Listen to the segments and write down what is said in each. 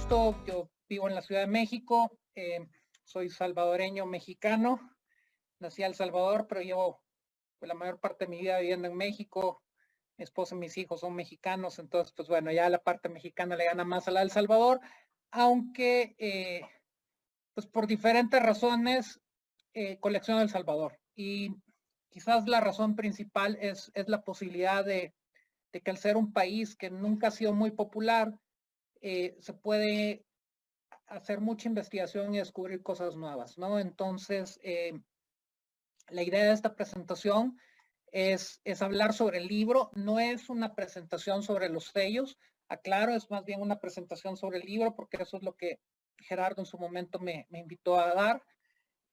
gusto. Yo vivo en la Ciudad de México, soy salvadoreño mexicano, nací en El Salvador, pero llevo la mayor parte de mi vida viviendo en México. Mi esposa y mis hijos son mexicanos, entonces pues bueno, ya la parte mexicana le gana más a la de El Salvador, aunque pues por diferentes razones colecciono El Salvador. Y quizás la razón principal es la posibilidad de que al ser un país que nunca ha sido muy popular, se puede hacer mucha investigación y descubrir cosas nuevas, ¿no? Entonces, la idea de esta presentación es hablar sobre el libro. No es una presentación sobre los sellos, aclaro, es más bien una presentación sobre el libro, porque eso es lo que Gerardo en su momento me invitó a dar.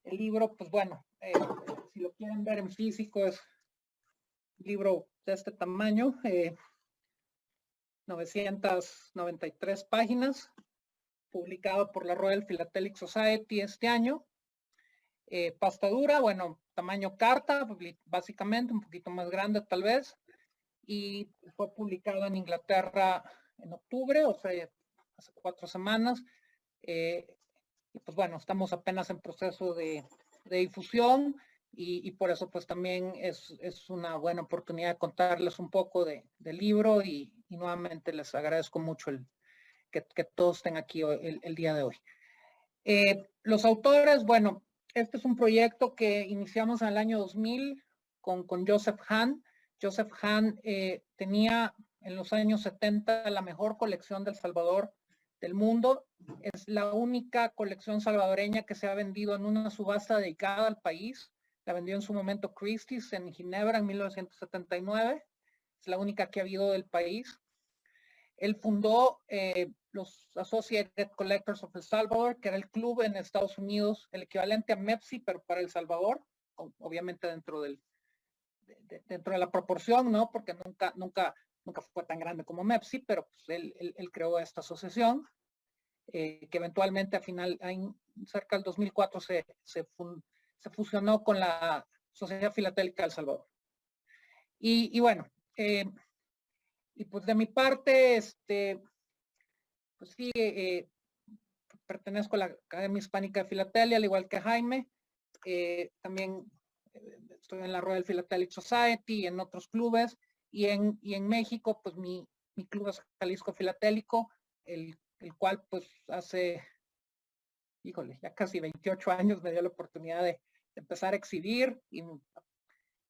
El libro, pues bueno, si lo quieren ver en físico, es un libro de este tamaño, 993 páginas, publicado por la Royal Philatelic Society este año. Pasta dura, bueno, tamaño carta, básicamente, un poquito más grande tal vez, y fue publicado en Inglaterra en octubre, o sea, hace 4 semanas. Y pues bueno, estamos apenas en proceso de difusión, y por eso pues también es una buena oportunidad de contarles un poco del libro, y nuevamente les agradezco mucho que todos estén aquí el día de hoy. Los autores, bueno, este es un proyecto que iniciamos en el año 2000 con Joseph Hahn. Joseph Hahn tenía en los años 70 la mejor colección del Salvador del mundo. Es la única colección salvadoreña que se ha vendido en una subasta dedicada al país. La vendió en su momento Christie's en Ginebra en 1979. Es la única que ha habido del país. Él fundó los Associated Collectors of El Salvador, que era el club en Estados Unidos, el equivalente a MEPSI, pero para El Salvador, obviamente dentro de la proporción, ¿no? Porque nunca fue tan grande como MEPSI, pero pues él creó esta asociación, que eventualmente cerca del 2004 se fusionó con la Sociedad Filatélica de El Salvador. Y bueno, y pues de mi parte, pues sí, pertenezco a la Academia Hispánica de Filatelia, al igual que Jaime. También estoy en la Royal Philatelic Society y en otros clubes. Y en México, pues mi club es Jalisco Filatélico, el cual pues hace, híjole, ya casi 28 años me dio la oportunidad de empezar a exhibir y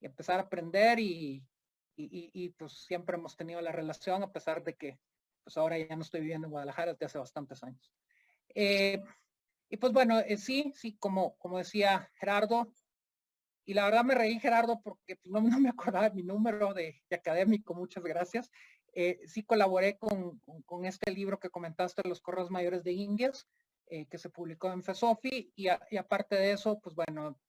empezar a aprender, y pues siempre hemos tenido la relación, a pesar de que pues ahora ya no estoy viviendo en Guadalajara desde hace bastantes años. Y pues bueno, sí, como decía Gerardo, y la verdad me reí, Gerardo, porque pues no me acordaba de mi número de académico, muchas gracias. Sí colaboré con este libro que comentaste, Los Correos Mayores de Indias, que se publicó en FESOFI, y aparte de eso, pues bueno,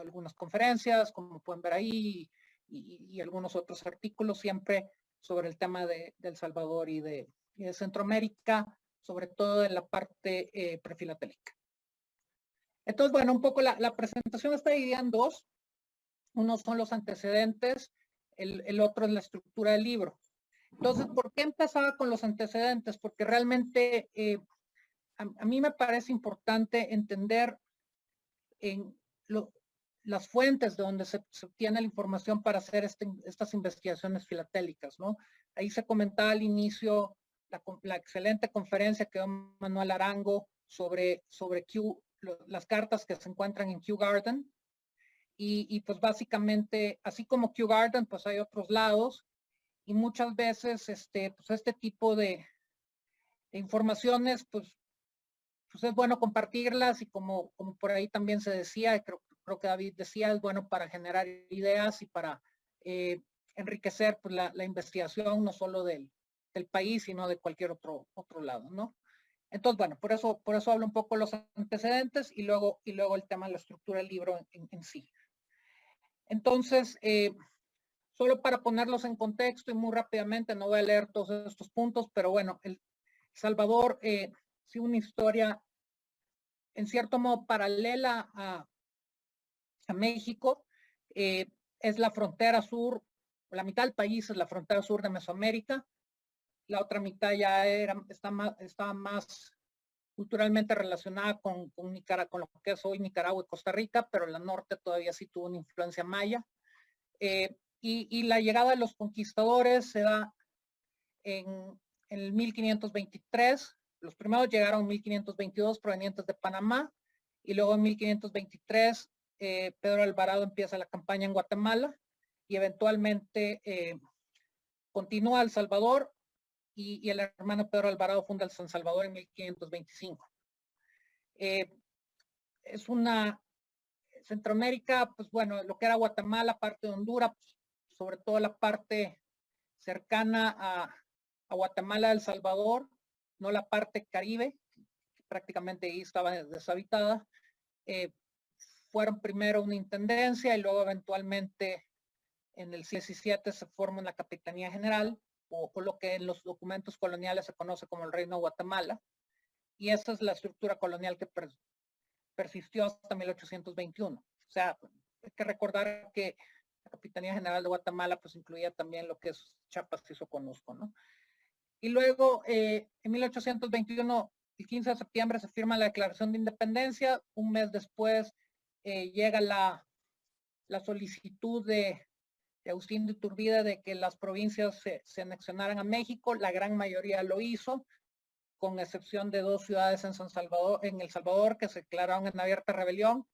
algunas conferencias, como pueden ver ahí, y algunos otros artículos, siempre sobre el tema de El Salvador y de Centroamérica, sobre todo en la parte prefilatélica. Entonces, bueno, un poco la presentación está dividida en dos. Uno son los antecedentes, el otro es la estructura del libro. Entonces, ¿por qué empezaba con los antecedentes? Porque realmente a mí me parece importante entender las fuentes de donde se obtiene la información para hacer estas investigaciones filatélicas, ¿no? Ahí se comentaba al inicio la excelente conferencia que dio Manuel Arango sobre las cartas que se encuentran en Kew Garden, y pues básicamente, así como Kew Garden, pues hay otros lados, y muchas veces pues este tipo de informaciones, pues es bueno compartirlas, y como por ahí también se decía, creo que David decía, es bueno para generar ideas y para enriquecer pues, la investigación, no solo del país, sino de cualquier otro lado, ¿no? Entonces, bueno, por eso hablo un poco de los antecedentes, y luego el tema de la estructura del libro en sí. Entonces, solo para ponerlos en contexto y muy rápidamente, no voy a leer todos estos puntos, pero bueno, El Salvador, sí, una historia en cierto modo paralela a México. Es la frontera sur, la mitad del país es la frontera sur de Mesoamérica. la otra mitad ya estaba más culturalmente relacionada con Nicaragua, con lo que es hoy Nicaragua y Costa Rica, pero la norte todavía sí tuvo una influencia maya. Y la llegada de los conquistadores se da en el 1523. Los primeros llegaron en 1522 provenientes de Panamá, y luego en 1523 Pedro Alvarado empieza la campaña en Guatemala y eventualmente continúa El Salvador, y el hermano Pedro Alvarado funda el San Salvador en 1525. Es una Centroamérica, pues bueno, lo que era Guatemala, parte de Honduras, pues, sobre todo la parte cercana a Guatemala, El Salvador, no la parte caribe, que prácticamente ahí estaba deshabitada. Fueron primero una intendencia y luego eventualmente en el siglo XVII se forma una capitanía general, o lo que en los documentos coloniales se conoce como el Reino de Guatemala, y esa es la estructura colonial que persistió hasta 1821. O sea, hay que recordar que la Capitanía General de Guatemala pues incluía también lo que es Chiapas y Soconusco, ¿no? Y luego, en 1821, el 15 de septiembre, se firma la Declaración de Independencia. Un mes después llega la solicitud de Agustín de Iturbide de que las provincias se anexionaran a México. La gran mayoría lo hizo, con excepción de 2 ciudades en El Salvador, que se declararon en abierta rebelión,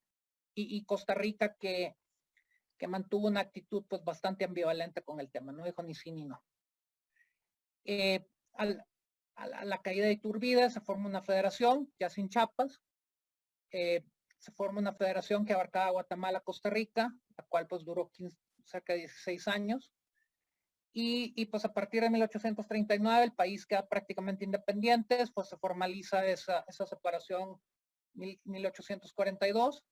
y Costa Rica, que mantuvo una actitud pues bastante ambivalente con el tema, no dijo ni sí ni no. A la caída de Iturbide se forma una federación, ya sin Chiapas. Se forma una federación que abarcaba Guatemala, Costa Rica, la cual pues duró cerca de 16 años. Y pues a partir de 1839 el país queda prácticamente independiente, pues se formaliza esa separación en 1842,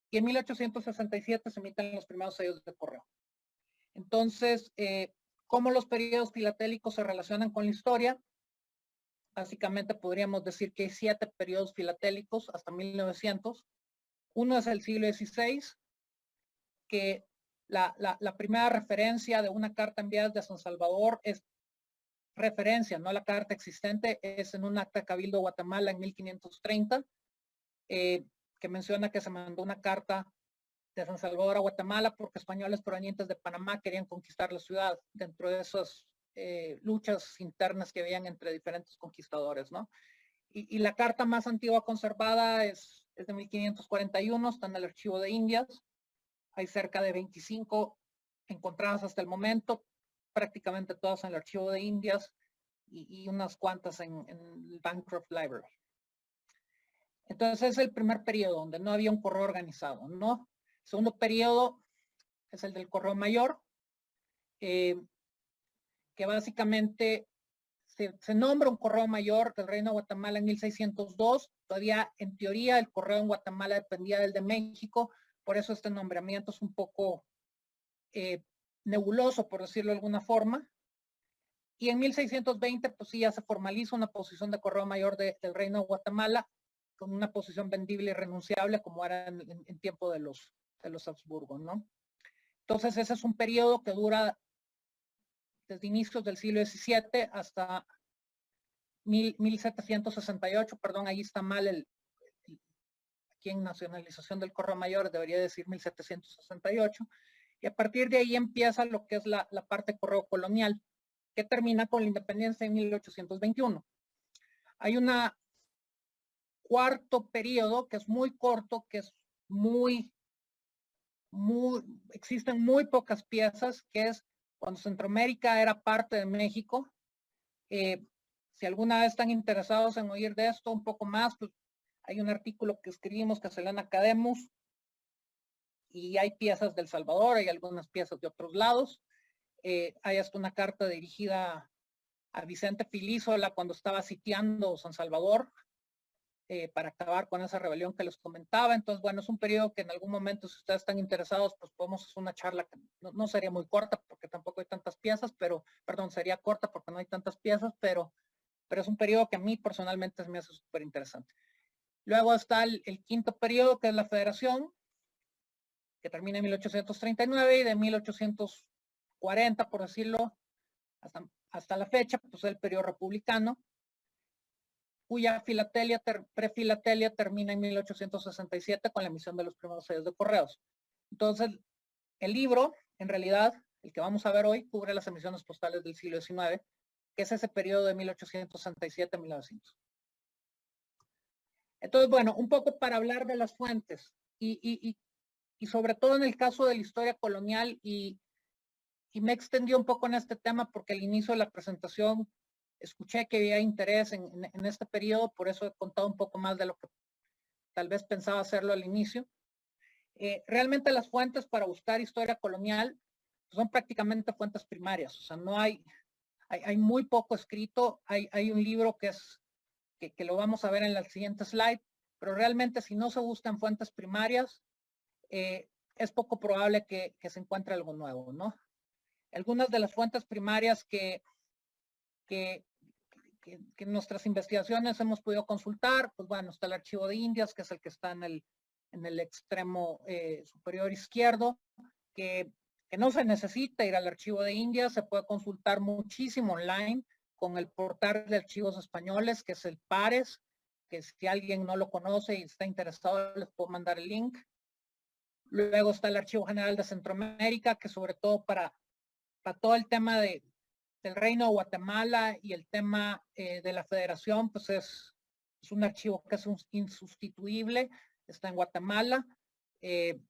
y en 1867 se emiten los primeros sellos de correo. Entonces, ¿cómo los periodos filatélicos se relacionan con la historia? Básicamente podríamos decir que hay 7 periodos filatélicos hasta 1900. Uno es el siglo XVI, que la primera referencia de una carta enviada de San Salvador es referencia, no la carta existente, es en un acta de Cabildo de Guatemala en 1530, que menciona que se mandó una carta de San Salvador a Guatemala porque españoles provenientes de Panamá querían conquistar la ciudad, dentro de esas luchas internas que habían entre diferentes conquistadores, ¿no? Y la carta más antigua conservada es de 1541, está en el Archivo de Indias. Hay cerca de 25 encontradas hasta el momento, prácticamente todas en el Archivo de Indias, y unas cuantas en el Bancroft Library. Entonces es el primer periodo donde no había un correo organizado, ¿no? El segundo periodo es el del correo mayor, que básicamente se nombra un correo mayor del Reino de Guatemala en 1602. Todavía en teoría el correo en Guatemala dependía del de México, por eso este nombramiento es un poco nebuloso, por decirlo de alguna forma. Y en 1620 pues sí ya se formaliza una posición de correo mayor del Reino de Guatemala, con una posición vendible y renunciable, como era en tiempo de los Habsburgo, ¿no? Entonces ese es un periodo que dura desde inicios del siglo XVII hasta 1768, perdón, ahí está mal aquí en nacionalización del correo mayor debería decir 1768, y a partir de ahí empieza lo que es la parte correo colonial, que termina con la independencia en 1821. Hay un cuarto periodo que es muy corto, que es existen muy pocas piezas, que es cuando Centroamérica era parte de México. Si alguna vez están interesados en oír de esto un poco más, pues hay un artículo que escribimos que se llama Academus, y hay piezas del Salvador, hay algunas piezas de otros lados. Hay hasta una carta dirigida a Vicente Filísola cuando estaba sitiando San Salvador, para acabar con esa rebelión que les comentaba. Entonces, bueno, es un periodo que en algún momento, si ustedes están interesados, pues podemos hacer una charla que no sería muy corta porque tampoco hay tantas piezas, pero, perdón, sería corta porque no hay tantas piezas, pero es un periodo que a mí personalmente me hace súper interesante. Luego está el quinto periodo, que es la Federación, que termina en 1839, y de 1840, por decirlo, hasta hasta la fecha, pues el periodo republicano, cuya prefilatelia termina en 1867 con la emisión de los primeros sellos de correos. Entonces, el libro, en realidad, el que vamos a ver hoy, cubre las emisiones postales del siglo XIX, que es ese periodo de 1867 a 1900. Entonces, bueno, un poco para hablar de las fuentes y sobre todo en el caso de la historia colonial y me extendió un poco en este tema porque al inicio de la presentación escuché que había interés en este periodo, por eso he contado un poco más de lo que tal vez pensaba hacerlo al inicio. Realmente las fuentes para buscar historia colonial son prácticamente fuentes primarias, o sea, no hay muy poco escrito, hay un libro que lo vamos a ver en la siguiente slide, pero realmente si no se buscan fuentes primarias, es poco probable que se encuentre algo nuevo, ¿no? Algunas de las fuentes primarias que en nuestras investigaciones hemos podido consultar, pues bueno, está el Archivo de Indias, que es el que está en el extremo superior izquierdo, que no se necesita ir al Archivo de Indias, se puede consultar muchísimo online con el portal de archivos españoles, que es el PARES, que si alguien no lo conoce y está interesado, les puedo mandar el link. Luego está el Archivo General de Centroamérica, que sobre todo para todo el tema del Reino de Guatemala y el tema de la Federación, pues es un archivo que es insustituible, está en Guatemala,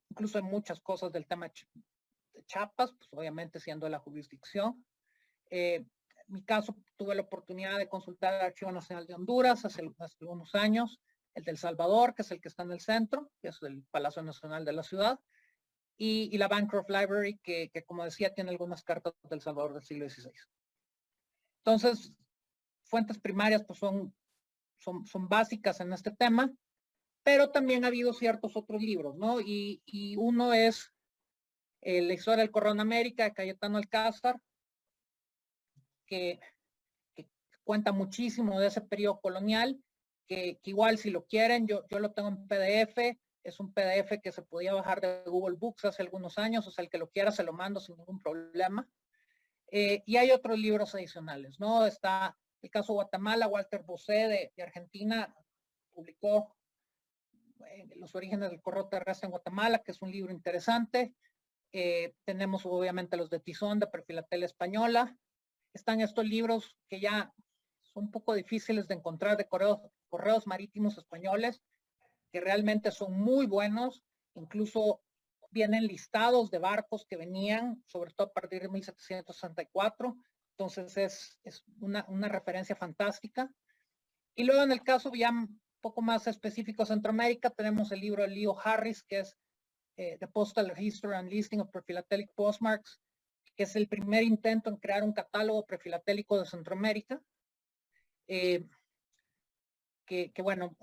incluso en muchas cosas del tema de Chiapas, pues obviamente siendo la jurisdicción. En mi caso, tuve la oportunidad de consultar el Archivo Nacional de Honduras hace algunos años, el del Salvador, que es el que está en el centro, que es el Palacio Nacional de la ciudad, y la Bancroft Library, que como decía, tiene algunas cartas del Salvador del siglo XVI. Entonces, fuentes primarias pues son básicas en este tema, pero también ha habido ciertos otros libros, ¿no? Y uno es la historia del Correo en América de Cayetano Alcázar, que cuenta muchísimo de ese periodo colonial, que igual si lo quieren, yo lo tengo en PDF, es un PDF que se podía bajar de Google Books hace algunos años, o sea, el que lo quiera se lo mando sin ningún problema. Y hay otros libros adicionales, ¿no? Está el caso Guatemala, Walter Bosé de Argentina publicó Los orígenes del correo terrestre en Guatemala, que es un libro interesante. Tenemos obviamente los de Tizón, de Prefilatelia Española. Están estos libros que ya son un poco difíciles de encontrar de correos marítimos españoles, que realmente son muy buenos, incluso vienen listados de barcos que venían, sobre todo a partir de 1764, entonces es una referencia fantástica. Y luego en el caso ya un poco más específico Centroamérica, tenemos el libro de Leo Harris, que es The Postal History and Listing of Prephilatelic Postmarks, que es el primer intento en crear un catálogo prefilatélico de Centroamérica. Que bueno,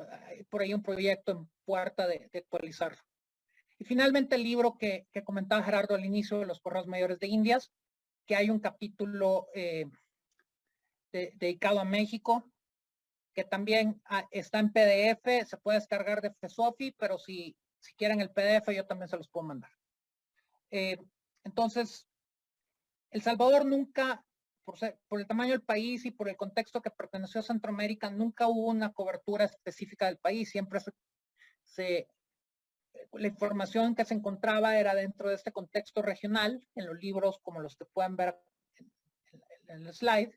por ahí un proyecto en puerta de actualizarlo. Y finalmente el libro que comentaba Gerardo al inicio de los correos mayores de Indias, que hay un capítulo dedicado a México, que también está en PDF, se puede descargar de FESOFI, pero si quieren el PDF yo también se los puedo mandar. Entonces, El Salvador nunca, por el tamaño del país y por el contexto que perteneció a Centroamérica, nunca hubo una cobertura específica del país, siempre la información que se encontraba era dentro de este contexto regional, en los libros como los que pueden ver en el slide,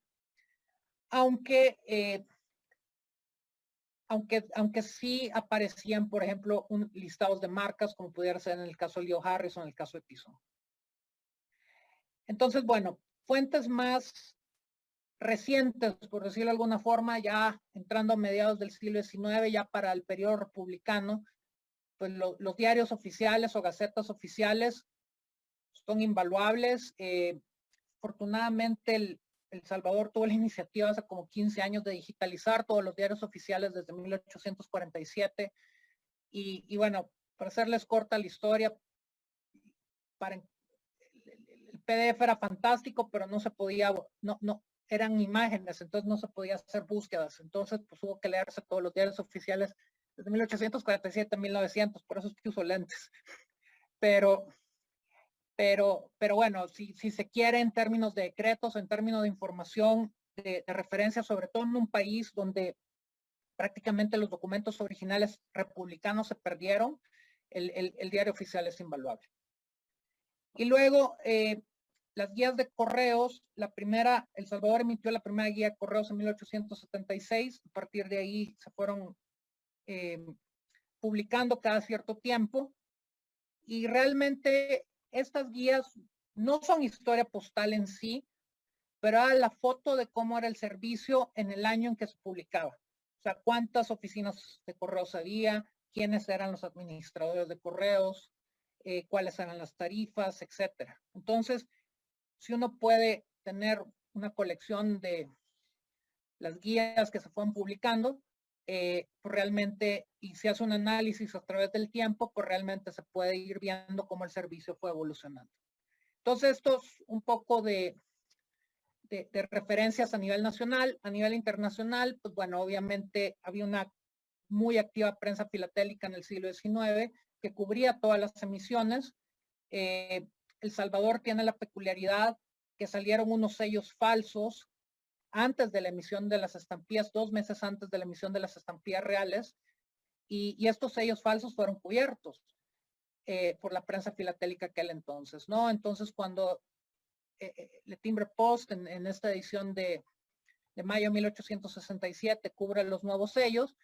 aunque sí aparecían, por ejemplo, listados de marcas, como pudiera ser en el caso de Leo Harris o en el caso de Tizón. Entonces, bueno, fuentes más recientes, por decirlo de alguna forma, ya entrando a mediados del siglo XIX, ya para el periodo republicano, pues los diarios oficiales o gacetas oficiales son invaluables. Afortunadamente, El Salvador tuvo la iniciativa hace como 15 años de digitalizar todos los diarios oficiales desde 1847. Y bueno, para hacerles corta la historia, el PDF era fantástico, pero no se podía, no eran imágenes, entonces no se podía hacer búsquedas. Entonces, pues hubo que leerse todos los diarios oficiales desde 1847 a 1900, por eso es que uso lentes. Pero pero bueno, si se quiere en términos de decretos, en términos de información, de referencia, sobre todo en un país donde prácticamente los documentos originales republicanos se perdieron, el diario oficial es invaluable. Y luego, las guías de correos, la primera, El Salvador emitió la primera guía de correos en 1876, a partir de ahí se fueron publicando cada cierto tiempo, y realmente estas guías no son historia postal en sí, pero era la foto de cómo era el servicio en el año en que se publicaba. O sea, cuántas oficinas de correos había, quiénes eran los administradores de correos, cuáles eran las tarifas, etcétera. Entonces, si uno puede tener una colección de las guías que se fueron publicando, pues realmente, y se hace un análisis a través del tiempo, pues realmente se puede ir viendo cómo el servicio fue evolucionando. Entonces, esto es un poco de referencias a nivel nacional. A nivel internacional, pues bueno, obviamente había una muy activa prensa filatélica en el siglo XIX que cubría todas las emisiones. El Salvador tiene la peculiaridad que salieron unos sellos falsos antes de la emisión de las estampillas, 2 meses antes de la emisión de las estampillas reales, y estos sellos falsos fueron cubiertos por la prensa filatélica aquel entonces, ¿no? Entonces, cuando Le Timbre Post en esta edición de mayo de 1867 cubre los nuevos sellos,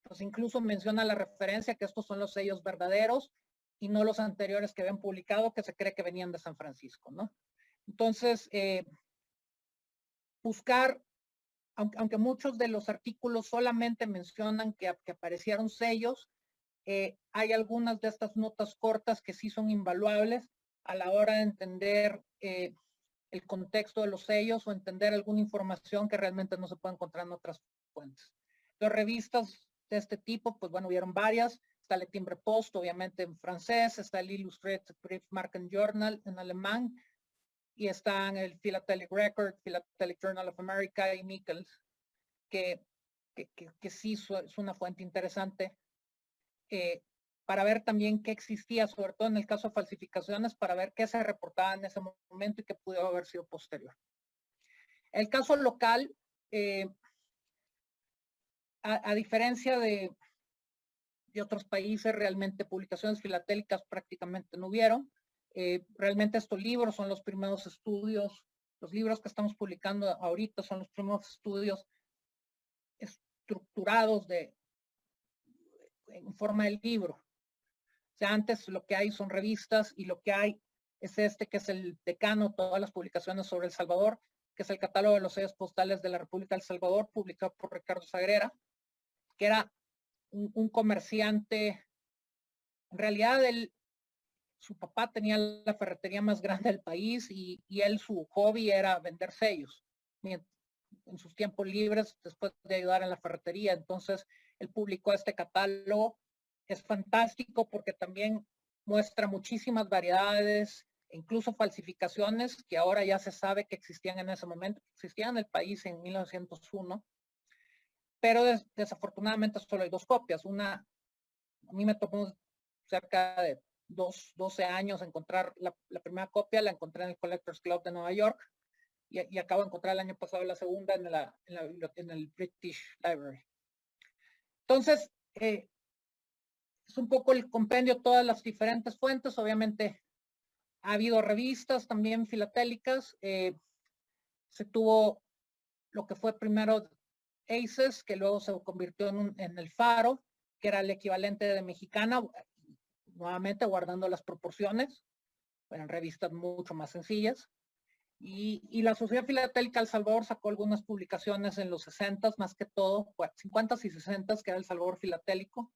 pues incluso menciona la referencia que estos son los sellos verdaderos y no los anteriores que habían publicado, que se cree que venían de San Francisco, ¿no? Entonces, buscar, aunque muchos de los artículos solamente mencionan que aparecieron sellos, hay algunas de estas notas cortas que sí son invaluables a la hora de entender el contexto de los sellos o entender alguna información que realmente no se puede encontrar en otras fuentes. Las revistas de este tipo, pues bueno, hubieron varias. Está Le Timbre Post, obviamente en francés, está el Illustrated Briefmarken Journal en alemán, y están el Philatelic Record, Philatelic Journal of America y Nichols, que sí es una fuente interesante para ver también qué existía, sobre todo en el caso de falsificaciones, para ver qué se reportaba en ese momento y qué pudo haber sido posterior. El caso local, a diferencia de otros países, realmente publicaciones filatélicas prácticamente no hubieron. Realmente estos libros son los primeros estudios, los libros que estamos publicando ahorita son los primeros estudios estructurados en forma de libro. O sea, antes lo que hay son revistas y lo que hay es que es el decano de todas las publicaciones sobre El Salvador, que es el catálogo de los sellos postales de la República del Salvador, publicado por Ricardo Sagrera, que era un comerciante. En realidad, su papá tenía la ferretería más grande del país y él, su hobby era vender sellos en sus tiempos libres después de ayudar en la ferretería. Entonces, él publicó este catálogo. Es fantástico porque también muestra muchísimas variedades, incluso falsificaciones que ahora ya se sabe que existían en ese momento, existían en el país en 1901, pero desafortunadamente solo hay 2 copias. Una, a mí me tomó cerca de 12 años encontrar la primera copia, la encontré en el Collectors Club de Nueva York, y acabo de encontrar el año pasado la segunda en el British Library. Entonces, es un poco el compendio de todas las diferentes fuentes. Obviamente ha habido revistas también filatélicas. Se tuvo lo que fue primero ACES, que luego se convirtió en el Faro, que era el equivalente de Mexicana, nuevamente guardando las proporciones, eran revistas mucho más sencillas. Y la Sociedad Filatélica El Salvador sacó algunas publicaciones en los 60, más que todo, 50 y 60, que era El Salvador Filatélico,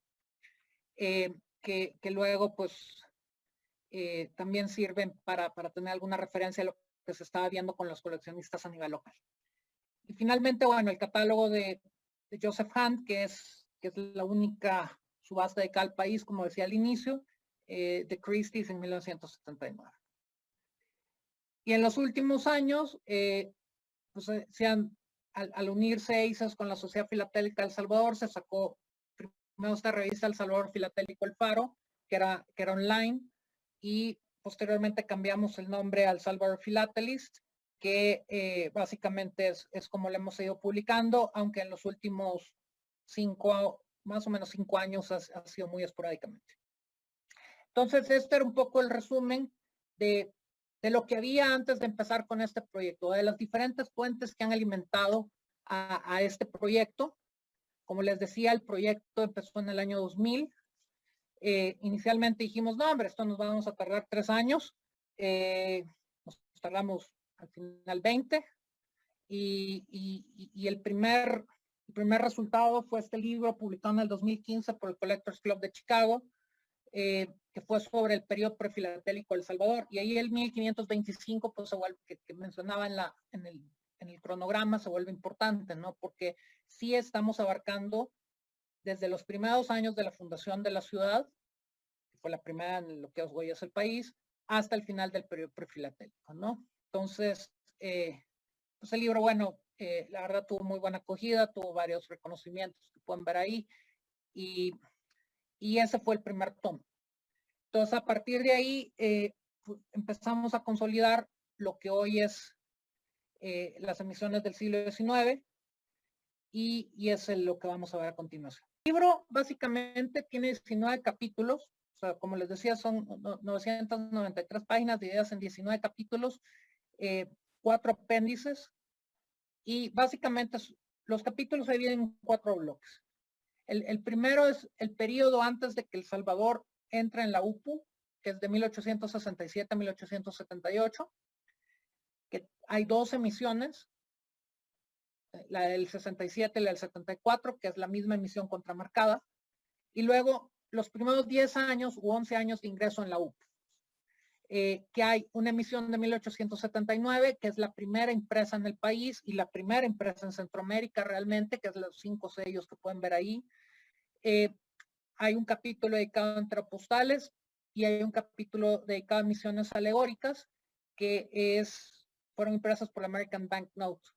que luego pues también sirven para tener alguna referencia a lo que se estaba viendo con los coleccionistas a nivel local. Y finalmente, bueno, el catálogo de Joseph Hunt, que es la única subasta de cada país, como decía al inicio, de Christie's en 1979. Y en los últimos años, pues, al unirse ACES con la Sociedad Filatélica El Salvador, se sacó primero esta revista El Salvador Filatélico El Faro, que era online, y posteriormente cambiamos el nombre al Salvador Philatelist, que básicamente es como lo hemos ido publicando, aunque en los últimos más o menos 5 años ha sido muy esporádicamente. Entonces, este era un poco el resumen de lo que había antes de empezar con este proyecto, de las diferentes fuentes que han alimentado a este proyecto. Como les decía, el proyecto empezó en el año 2000. Inicialmente dijimos, no, hombre, esto nos vamos a tardar 3 años. Nos tardamos al final 20. Y el primer resultado fue este libro publicado en el 2015 por el Collectors Club de Chicago, que fue sobre el periodo prefilatélico de El Salvador. Y ahí el 1525, pues se vuelve, que mencionaba en el cronograma, se vuelve importante, ¿no? Porque sí estamos abarcando desde los primeros años de la fundación de la ciudad, que fue la primera en lo que hoy es el país, hasta el final del periodo prefilatélico, ¿no? Entonces, pues el libro, bueno, la verdad tuvo muy buena acogida, tuvo varios reconocimientos que pueden ver ahí, y ese fue el primer tomo. Entonces, a partir de ahí, pues, empezamos a consolidar lo que hoy es las emisiones del siglo XIX, y es lo que vamos a ver a continuación. El libro básicamente tiene 19 capítulos, o sea, como les decía, son 993 páginas divididas en 19 capítulos, 4 apéndices, y básicamente los capítulos se dividen en 4 bloques. El primero es el periodo antes de que El Salvador entre en la UPU, que es de 1867 a 1878, que hay 2 emisiones, la del 67 y la del 74, que es la misma emisión contramarcada, y luego los primeros 10 años u 11 años de ingreso en la UPU. Que hay una emisión de 1879, que es la primera impresa en el país y la primera impresa en Centroamérica realmente, que es los 5 sellos que pueden ver ahí. Hay un capítulo dedicado a entropostales y hay un capítulo dedicado a misiones alegóricas, que fueron impresas por la American Banknote.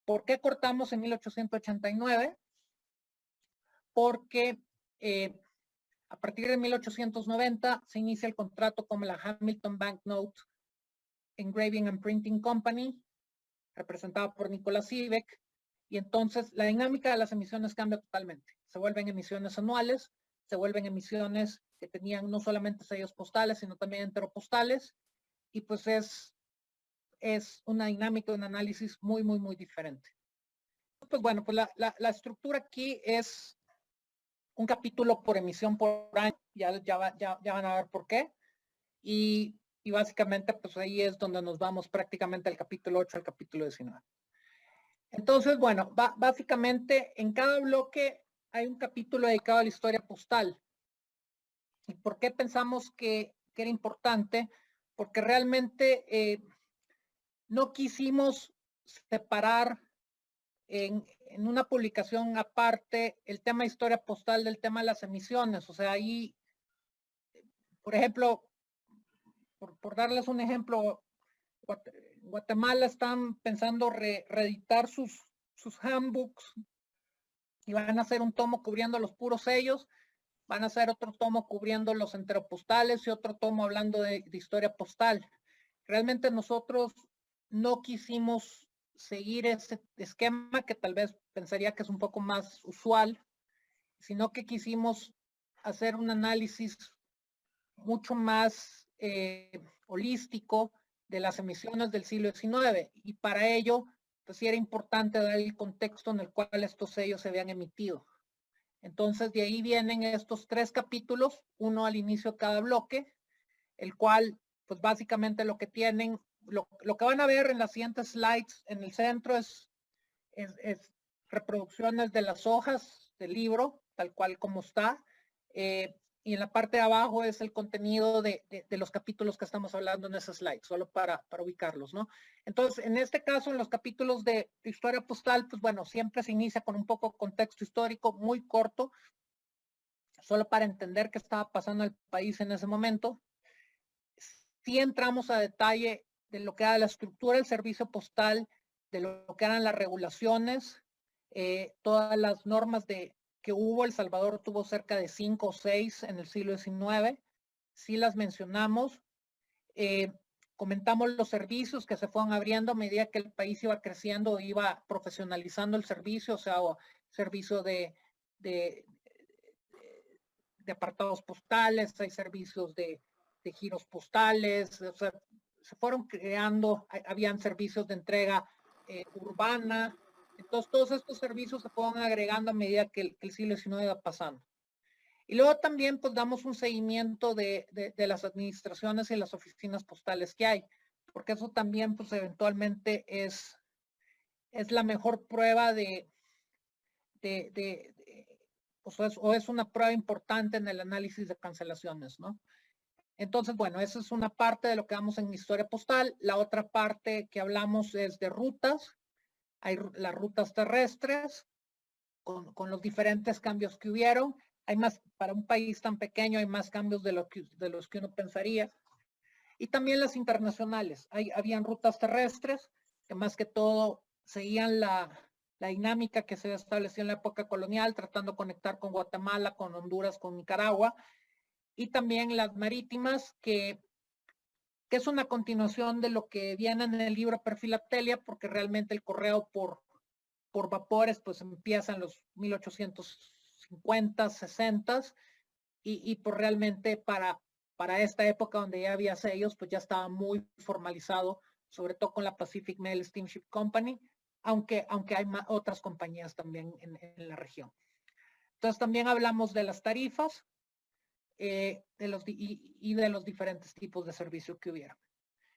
¿Por qué cortamos en 1889? Porque a partir de 1890 se inicia el contrato con la Hamilton Banknote Engraving and Printing Company, representada por Nicolás Ibeck, y entonces la dinámica de las emisiones cambia totalmente. Se vuelven emisiones anuales, se vuelven emisiones que tenían no solamente sellos postales, sino también enteropostales, y pues es una dinámica, un análisis muy, muy, muy diferente. Pues bueno, pues la estructura aquí es un capítulo por emisión por año, ya van a ver por qué, y básicamente pues ahí es donde nos vamos prácticamente al capítulo 8 al capítulo 19. Entonces, bueno, básicamente en cada bloque hay un capítulo dedicado a la historia postal. ¿Y por qué pensamos que era importante? Porque realmente no quisimos separar en una publicación aparte el tema de historia postal del tema de las emisiones. O sea, ahí, por ejemplo, por darles un ejemplo, Guatemala están pensando reeditar sus handbooks y van a hacer un tomo cubriendo los puros sellos, van a hacer otro tomo cubriendo los enteropostales y otro tomo hablando de historia postal. Realmente nosotros no quisimos seguir ese esquema que tal vez pensaría que es un poco más usual, sino que quisimos hacer un análisis mucho más holístico de las emisiones del siglo XIX, y para ello pues sí era importante dar el contexto en el cual estos sellos se habían emitido. Entonces de ahí vienen estos 3 capítulos, uno al inicio de cada bloque, el cual pues básicamente lo que tienen, lo que van a ver en las siguientes slides en el centro es reproducciones de las hojas del libro, tal cual como está, y en la parte de abajo es el contenido de los capítulos que estamos hablando en ese slide, solo para ubicarlos, ¿no? Entonces, en este caso, en los capítulos de historia postal, pues bueno, siempre se inicia con un poco de contexto histórico muy corto, solo para entender qué estaba pasando en el país en ese momento. Sí entramos a detalle de lo que era la estructura del servicio postal, de lo que eran las regulaciones, todas las normas que hubo. El Salvador tuvo cerca de 5 o 6 en el siglo XIX, sí las mencionamos. Comentamos los servicios que se fueron abriendo a medida que el país iba creciendo, iba profesionalizando el servicio, o sea, servicio de apartados postales, hay servicios de giros postales, o sea, se fueron creando, habían servicios de entrega urbana. Entonces, todos estos servicios se fueron agregando a medida que el siglo XIX iba pasando. Y luego también pues damos un seguimiento de las administraciones y las oficinas postales que hay, porque eso también pues eventualmente es la mejor prueba pues, o es una prueba importante en el análisis de cancelaciones, ¿no? Entonces, bueno, esa es una parte de lo que vamos en historia postal. La otra parte que hablamos es de rutas. Hay las rutas terrestres con los diferentes cambios que hubieron. Hay más, para un país tan pequeño hay más cambios de los que uno pensaría. Y también las internacionales. Habían rutas terrestres que más que todo seguían la dinámica que se estableció en la época colonial, tratando de conectar con Guatemala, con Honduras, con Nicaragua. Y también las marítimas, que es una continuación de lo que viene en el libro Perfilatelia, porque realmente el correo por vapores pues empieza en los 1850, 60 y pues realmente para esta época donde ya había sellos, pues ya estaba muy formalizado, sobre todo con la Pacific Mail Steamship Company, aunque hay otras compañías también en la región. Entonces también hablamos de las tarifas de los diferentes tipos de servicio que hubiera.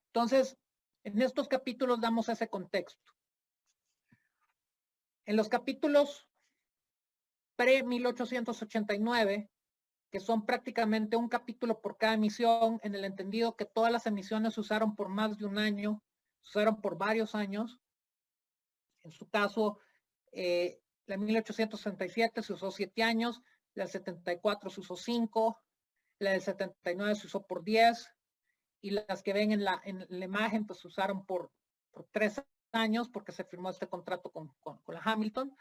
Entonces, en estos capítulos damos ese contexto. En los capítulos pre-1889, que son prácticamente un capítulo por cada emisión, en el entendido que todas las emisiones se usaron por más de un año, se usaron por varios años. En su caso, la 1867 se usó 7 años, la 74 se usó 5, la del 79 se usó por 10, y las que ven en la imagen pues se usaron por 3 años porque se firmó este contrato con la Hamilton.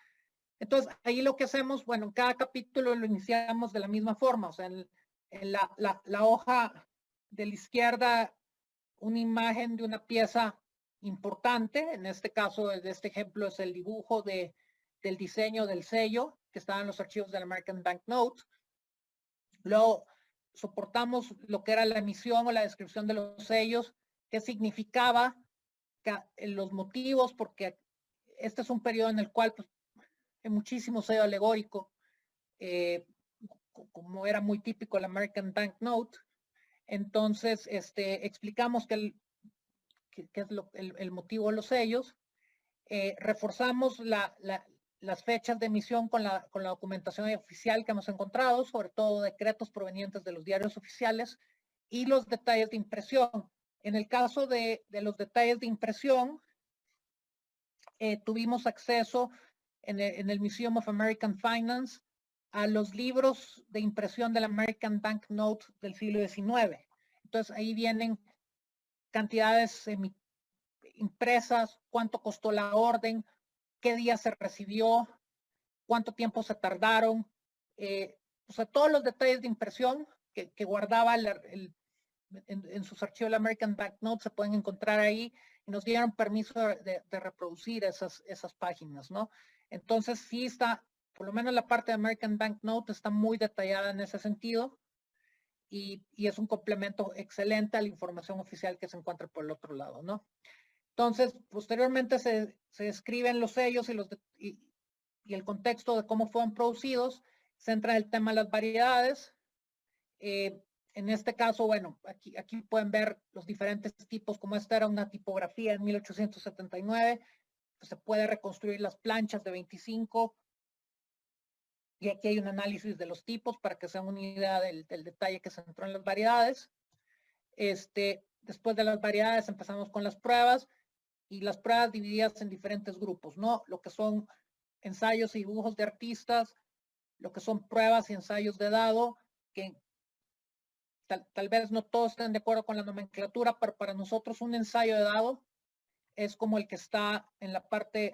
Entonces, ahí lo que hacemos, bueno, en cada capítulo lo iniciamos de la misma forma, o sea, en la hoja de la izquierda, una imagen de una pieza importante, en este caso, de este ejemplo, es el dibujo del diseño del sello que estaba en los archivos del American Banknote. Luego, soportamos lo que era la emisión o la descripción de los sellos, qué significaba, los motivos, porque este es un periodo en el cual pues, hay muchísimo sello alegórico, como era muy típico el American Banknote. Entonces, explicamos qué es el motivo de los sellos. Reforzamos las fechas de emisión con la documentación oficial que hemos encontrado, sobre todo decretos provenientes de los diarios oficiales y los detalles de impresión. En el caso de los detalles de impresión, tuvimos acceso en el Museum of American Finance a los libros de impresión del American Banknote del siglo XIX. Entonces ahí vienen cantidades impresas, cuánto costó la orden, qué día se recibió, cuánto tiempo se tardaron, o sea, todos los detalles de impresión que guardaba en sus archivos el American Banknote se pueden encontrar ahí, y nos dieron permiso de reproducir esas páginas, ¿no? Entonces sí está, por lo menos la parte de American Banknote está muy detallada en ese sentido, y es un complemento excelente a la información oficial que se encuentra por el otro lado, ¿no? Entonces, posteriormente se describen los sellos y el contexto de cómo fueron producidos, se entra en el tema de las variedades. En este caso, bueno, aquí pueden ver los diferentes tipos, como esta era una tipografía en 1879, pues se puede reconstruir las planchas de 25, y aquí hay un análisis de los tipos para que se den una idea del detalle que se entró en las variedades. Después de las variedades empezamos con las pruebas, y las pruebas divididas en diferentes grupos, ¿no? Lo que son ensayos y dibujos de artistas, lo que son pruebas y ensayos de dado, que tal vez no todos estén de acuerdo con la nomenclatura, pero para nosotros un ensayo de dado es como el que está en la parte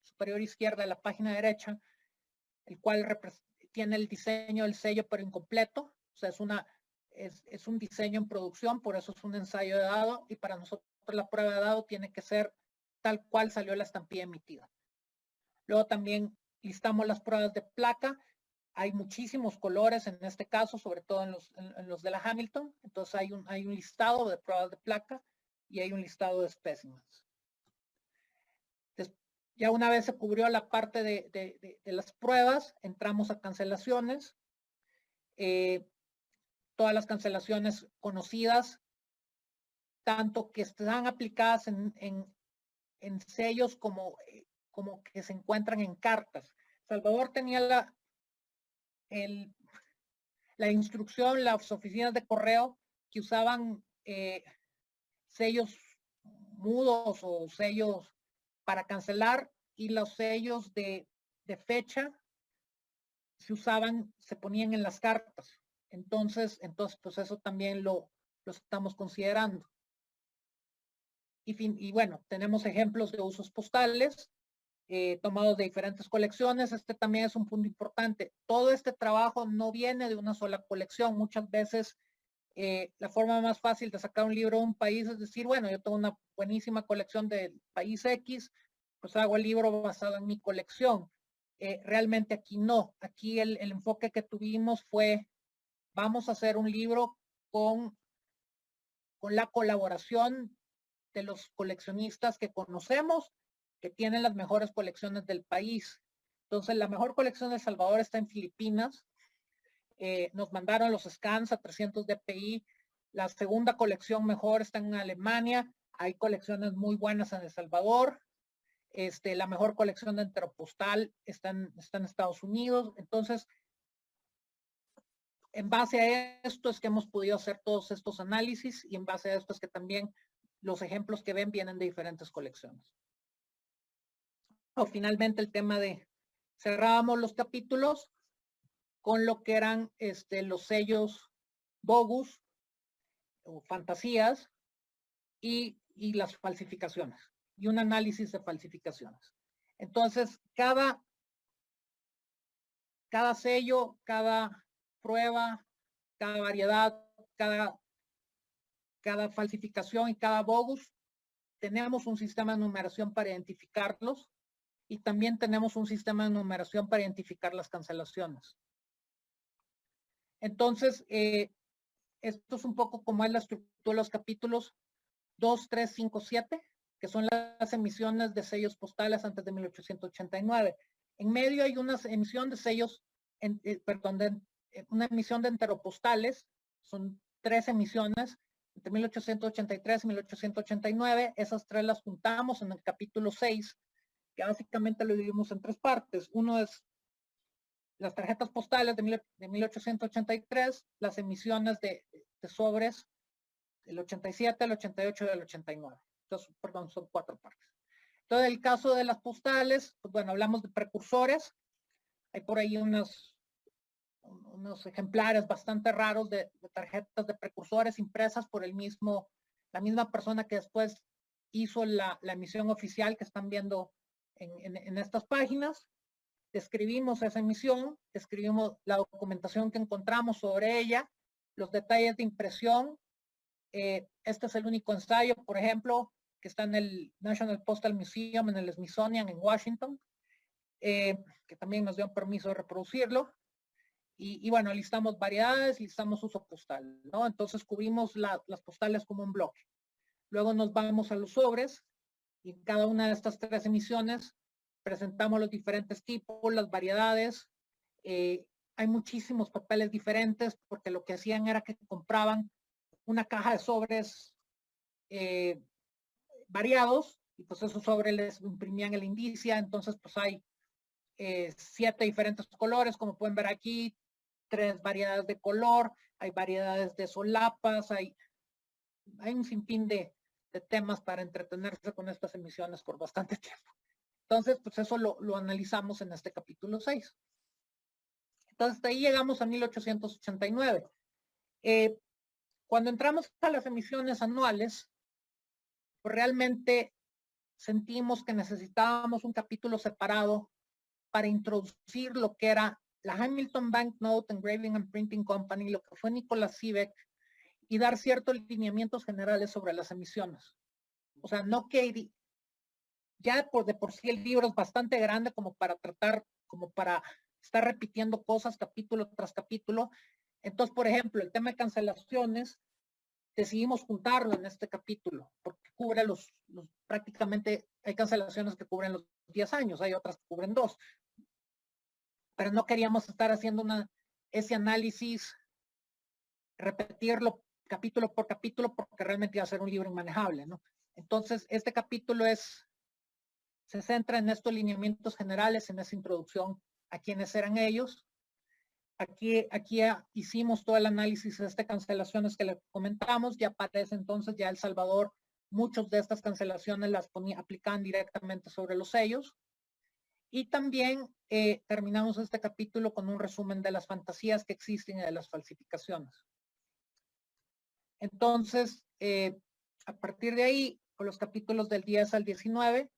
superior izquierda de la página derecha, el cual tiene el diseño del sello pero incompleto, o sea, es una es un diseño en producción, por eso es un ensayo de dado, y para nosotros la prueba de dado tiene que ser tal cual salió la estampilla emitida. Luego también listamos las pruebas de placa. Hay muchísimos colores en este caso, sobre todo en los de la Hamilton. Entonces hay un listado de pruebas de placa y hay un listado de espécimes. Ya una vez se cubrió la parte de las pruebas, entramos a cancelaciones. Todas las cancelaciones conocidas, tanto que están aplicadas en sellos como que se encuentran en cartas. Salvador tenía la instrucción, las oficinas de correo que usaban sellos mudos o sellos para cancelar, y los sellos de fecha se ponían en las cartas. Entonces pues eso también lo estamos considerando. Y bueno, tenemos ejemplos de usos postales tomados de diferentes colecciones. Este también es un punto importante. Todo este trabajo no viene de una sola colección. Muchas veces la forma más fácil de sacar un libro de un país es decir, bueno, yo tengo una buenísima colección del país X, pues hago el libro basado en mi colección. Realmente aquí no. Aquí el enfoque que tuvimos fue, vamos a hacer un libro con la colaboración de los coleccionistas que conocemos, que tienen las mejores colecciones del país. Entonces, la mejor colección de El Salvador está en Filipinas. Nos mandaron los scans a 300 dpi. La segunda colección mejor está en Alemania. Hay colecciones muy buenas en El Salvador. La mejor colección de enteropostal está en Estados Unidos. Entonces, en base a esto es que hemos podido hacer todos estos análisis, y en base a esto es que también los ejemplos que ven vienen de diferentes colecciones. O finalmente el tema de cerrábamos los capítulos con lo que eran los sellos bogus o fantasías y las falsificaciones y un análisis de falsificaciones. Entonces, cada sello, cada prueba, cada variedad, cada falsificación y cada bogus, tenemos un sistema de numeración para identificarlos, y también tenemos un sistema de numeración para identificar las cancelaciones. Entonces, esto es un poco como es la estructura de los capítulos 2, 3, 5, 7, que son las emisiones de sellos postales antes de 1889. En medio hay una emisión de sellos, una emisión de enteropostales, son 3 emisiones, entre 1883 y 1889, esas 3 las juntamos en el capítulo 6, que básicamente lo dividimos en 3 partes. Uno es las tarjetas postales de 1883, las emisiones de sobres del 87, el 88 y el 89. Entonces, perdón, son 4 partes. Entonces, el caso de las postales, pues bueno, hablamos de precursores. Hay por ahí unos ejemplares bastante raros de tarjetas de precursores impresas por la misma persona que después hizo la emisión oficial que están viendo en estas páginas. Describimos esa emisión, describimos la documentación que encontramos sobre ella, los detalles de impresión. Este es el único ensayo, por ejemplo, que está en el National Postal Museum, en el Smithsonian, en Washington, que también nos dio permiso de reproducirlo. Y bueno, listamos variedades, listamos uso postal, ¿no? Entonces cubrimos las postales como un bloque. Luego nos vamos a los sobres, y en cada una de estas 3 emisiones presentamos los diferentes tipos, las variedades. Hay muchísimos papeles diferentes, porque lo que hacían era que compraban una caja de sobres variados, y pues esos sobres les imprimían el indicia. Entonces pues hay 7 diferentes colores, como pueden ver aquí, 3 variedades de color, hay variedades de solapas, hay un sinfín de temas para entretenerse con estas emisiones por bastante tiempo. Entonces, pues eso lo analizamos en este capítulo 6. Entonces, de ahí llegamos a 1889. Cuando entramos a las emisiones anuales, pues realmente sentimos que necesitábamos un capítulo separado para introducir lo que era la Hamilton Banknote Engraving and Printing Company, lo que fue Nicholas Sivek, y dar ciertos lineamientos generales sobre las emisiones. O sea, no que ya de por sí el libro es bastante grande como para estar repitiendo cosas capítulo tras capítulo. Entonces, por ejemplo, el tema de cancelaciones, decidimos juntarlo en este capítulo, porque cubre prácticamente hay cancelaciones que cubren los 10 años, hay otras que cubren 2. Pero no queríamos estar haciendo ese análisis, repetirlo capítulo por capítulo, porque realmente iba a ser un libro inmanejable, ¿no? Entonces, este capítulo se centra en estos lineamientos generales, en esa introducción a quiénes eran ellos. Aquí hicimos todo el análisis de estas cancelaciones que le comentamos. Ya para ese entonces, ya El Salvador, muchas de estas cancelaciones las aplicaban directamente sobre los sellos. Y también terminamos este capítulo con un resumen de las fantasías que existen y de las falsificaciones. Entonces, a partir de ahí, con los capítulos del 10 al 19,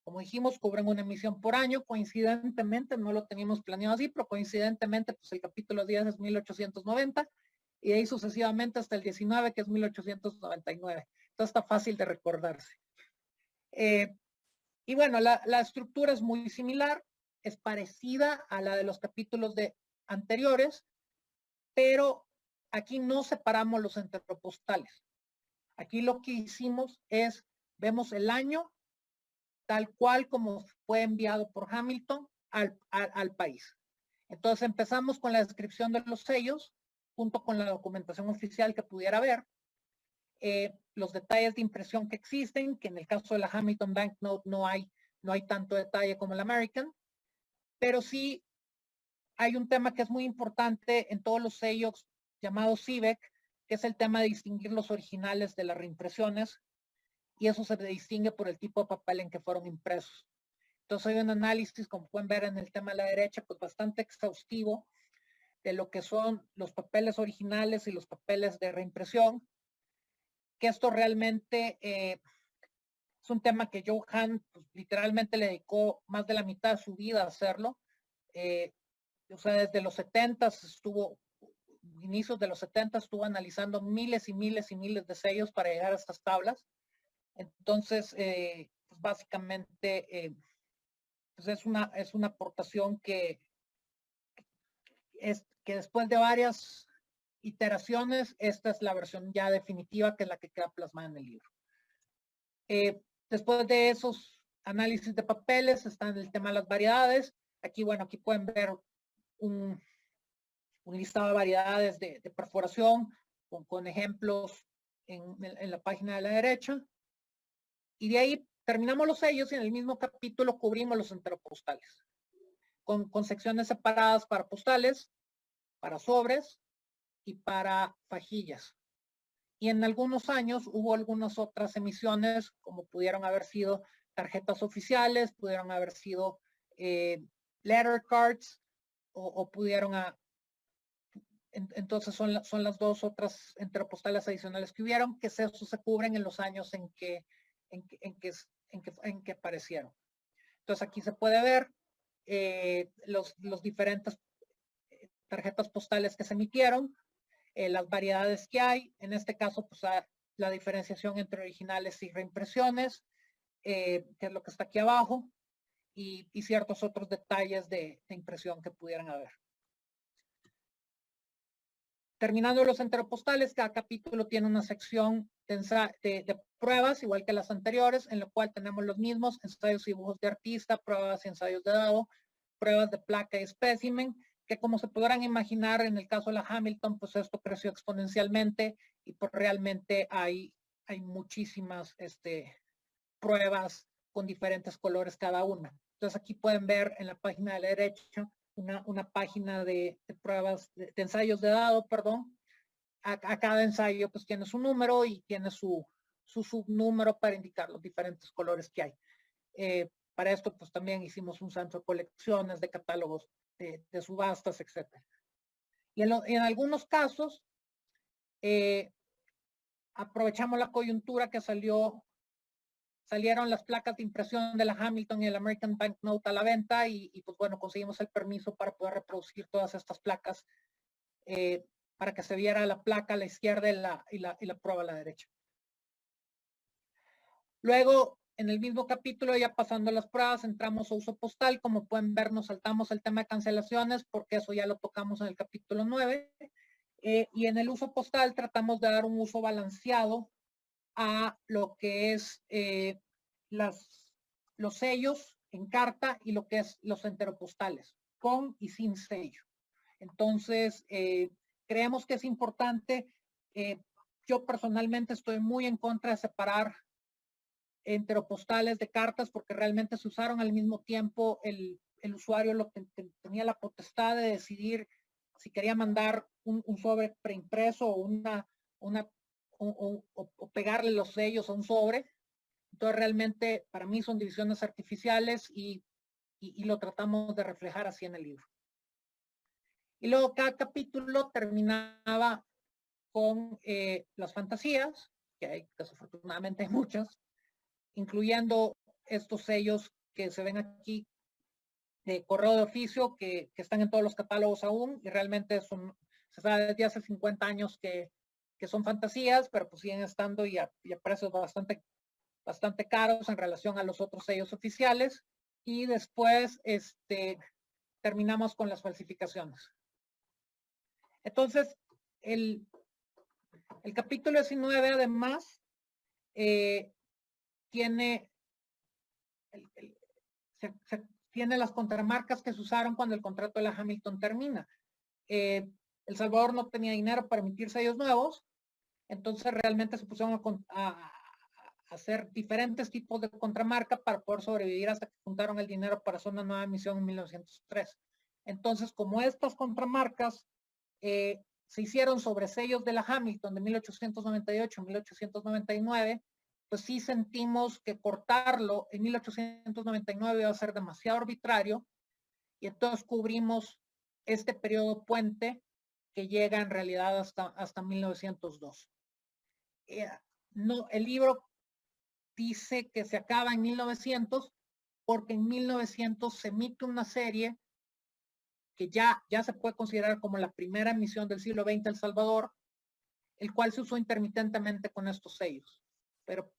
como dijimos, cubren una emisión por año. Coincidentemente, no lo teníamos planeado así, pero coincidentemente, pues el capítulo 10 es 1890 y de ahí sucesivamente hasta el 19, que es 1899. Entonces está fácil de recordarse. Y bueno, la estructura es muy similar, es parecida a la de los capítulos anteriores, pero aquí no separamos los entropostales. Aquí lo que hicimos es, vemos el año tal cual como fue enviado por Hamilton al país. Entonces empezamos con la descripción de los sellos, junto con la documentación oficial que pudiera haber, los detalles de impresión que existen, que en el caso de la Hamilton Banknote no hay tanto detalle como la American, pero sí hay un tema que es muy importante en todos los sellos llamados Sivek, que es el tema de distinguir los originales de las reimpresiones, y eso se distingue por el tipo de papel en que fueron impresos. Entonces hay un análisis, como pueden ver en el tema de la derecha, pues bastante exhaustivo de lo que son los papeles originales y los papeles de reimpresión, que esto realmente es un tema que Joe Hahn pues, literalmente le dedicó más de la mitad de su vida a hacerlo. O sea, desde los 70 inicios de los 70 estuvo analizando miles y miles y miles de sellos para llegar a estas tablas. Entonces, pues básicamente, pues es una aportación que después de varias iteraciones, esta es la versión ya definitiva, que es la que queda plasmada en el libro. Después de esos análisis de papeles, está en el tema de las variedades. Aquí, bueno, aquí pueden ver un listado de variedades de perforación con ejemplos en la página de la derecha. Y de ahí terminamos los sellos y en el mismo capítulo cubrimos los entropostales, con secciones separadas para postales, para sobres y para fajillas. Y en algunos años hubo algunas otras emisiones, como pudieron haber sido tarjetas oficiales, pudieron haber sido letter cards, o pudieron entonces son las dos otras entropostales adicionales que hubieron, que se cubren en los años en que aparecieron. Entonces aquí se puede ver los diferentes tarjetas postales que se emitieron, las variedades que hay, en este caso pues la diferenciación entre originales y reimpresiones, que es lo que está aquí abajo, y ciertos otros detalles de impresión que pudieran haber. Terminando los entropostales, cada capítulo tiene una sección de pruebas, igual que las anteriores, en lo cual tenemos los mismos ensayos y dibujos de artista, pruebas y ensayos de dado, pruebas de placa y espécimen, que como se podrán imaginar en el caso de la Hamilton, pues esto creció exponencialmente y pues realmente hay muchísimas pruebas con diferentes colores cada una. Entonces aquí pueden ver en la página de la derecha una página de pruebas, de ensayos de dado, perdón. A cada ensayo pues tiene su número y tiene su subnúmero para indicar los diferentes colores que hay. Para esto pues también hicimos un centro de colecciones, de catálogos, de subastas, etc. Y en algunos casos aprovechamos la coyuntura que salió salieron las placas de impresión de la Hamilton y el American Banknote a la venta y pues bueno, conseguimos el permiso para poder reproducir todas estas placas para que se viera la placa a la izquierda y la prueba a la derecha. Luego, en el mismo capítulo, ya pasando las pruebas, entramos a uso postal. Como pueden ver, nos saltamos el tema de cancelaciones porque eso ya lo tocamos en el capítulo 9. Y en el uso postal tratamos de dar un uso balanceado a lo que es los sellos en carta y lo que es los enteropostales, con y sin sello. Entonces, creemos que es importante. Yo personalmente estoy muy en contra de separar enteropostales de cartas porque realmente se usaron al mismo tiempo. El usuario tenía la potestad de decidir si quería mandar un sobre preimpreso o pegarle los sellos a un sobre. Entonces realmente para mí son divisiones artificiales y lo tratamos de reflejar así en el libro. Y luego cada capítulo terminaba con las fantasías, que hay desafortunadamente muchas, incluyendo estos sellos que se ven aquí de correo de oficio, que están en todos los catálogos aún, y realmente se sabe desde hace 50 años que son fantasías, pero pues siguen estando y a precios bastante caros en relación a los otros sellos oficiales. Y después terminamos con las falsificaciones. Entonces, el capítulo 19 además tiene tiene las contramarcas que se usaron cuando el contrato de la Hamilton termina. El Salvador no tenía dinero para emitir sellos nuevos, entonces realmente se pusieron a hacer diferentes tipos de contramarca para poder sobrevivir hasta que juntaron el dinero para hacer una nueva emisión en 1903. Entonces, como estas contramarcas se hicieron sobre sellos de la Hamilton de 1898 a 1899, pues sí sentimos que cortarlo en 1899 iba a ser demasiado arbitrario y entonces cubrimos este periodo puente que llega en realidad hasta 1902. No, el libro dice que se acaba en 1900 porque en 1900 se emite una serie que ya se puede considerar como la primera emisión del siglo XX El Salvador, el cual se usó intermitentemente con estos sellos. Pero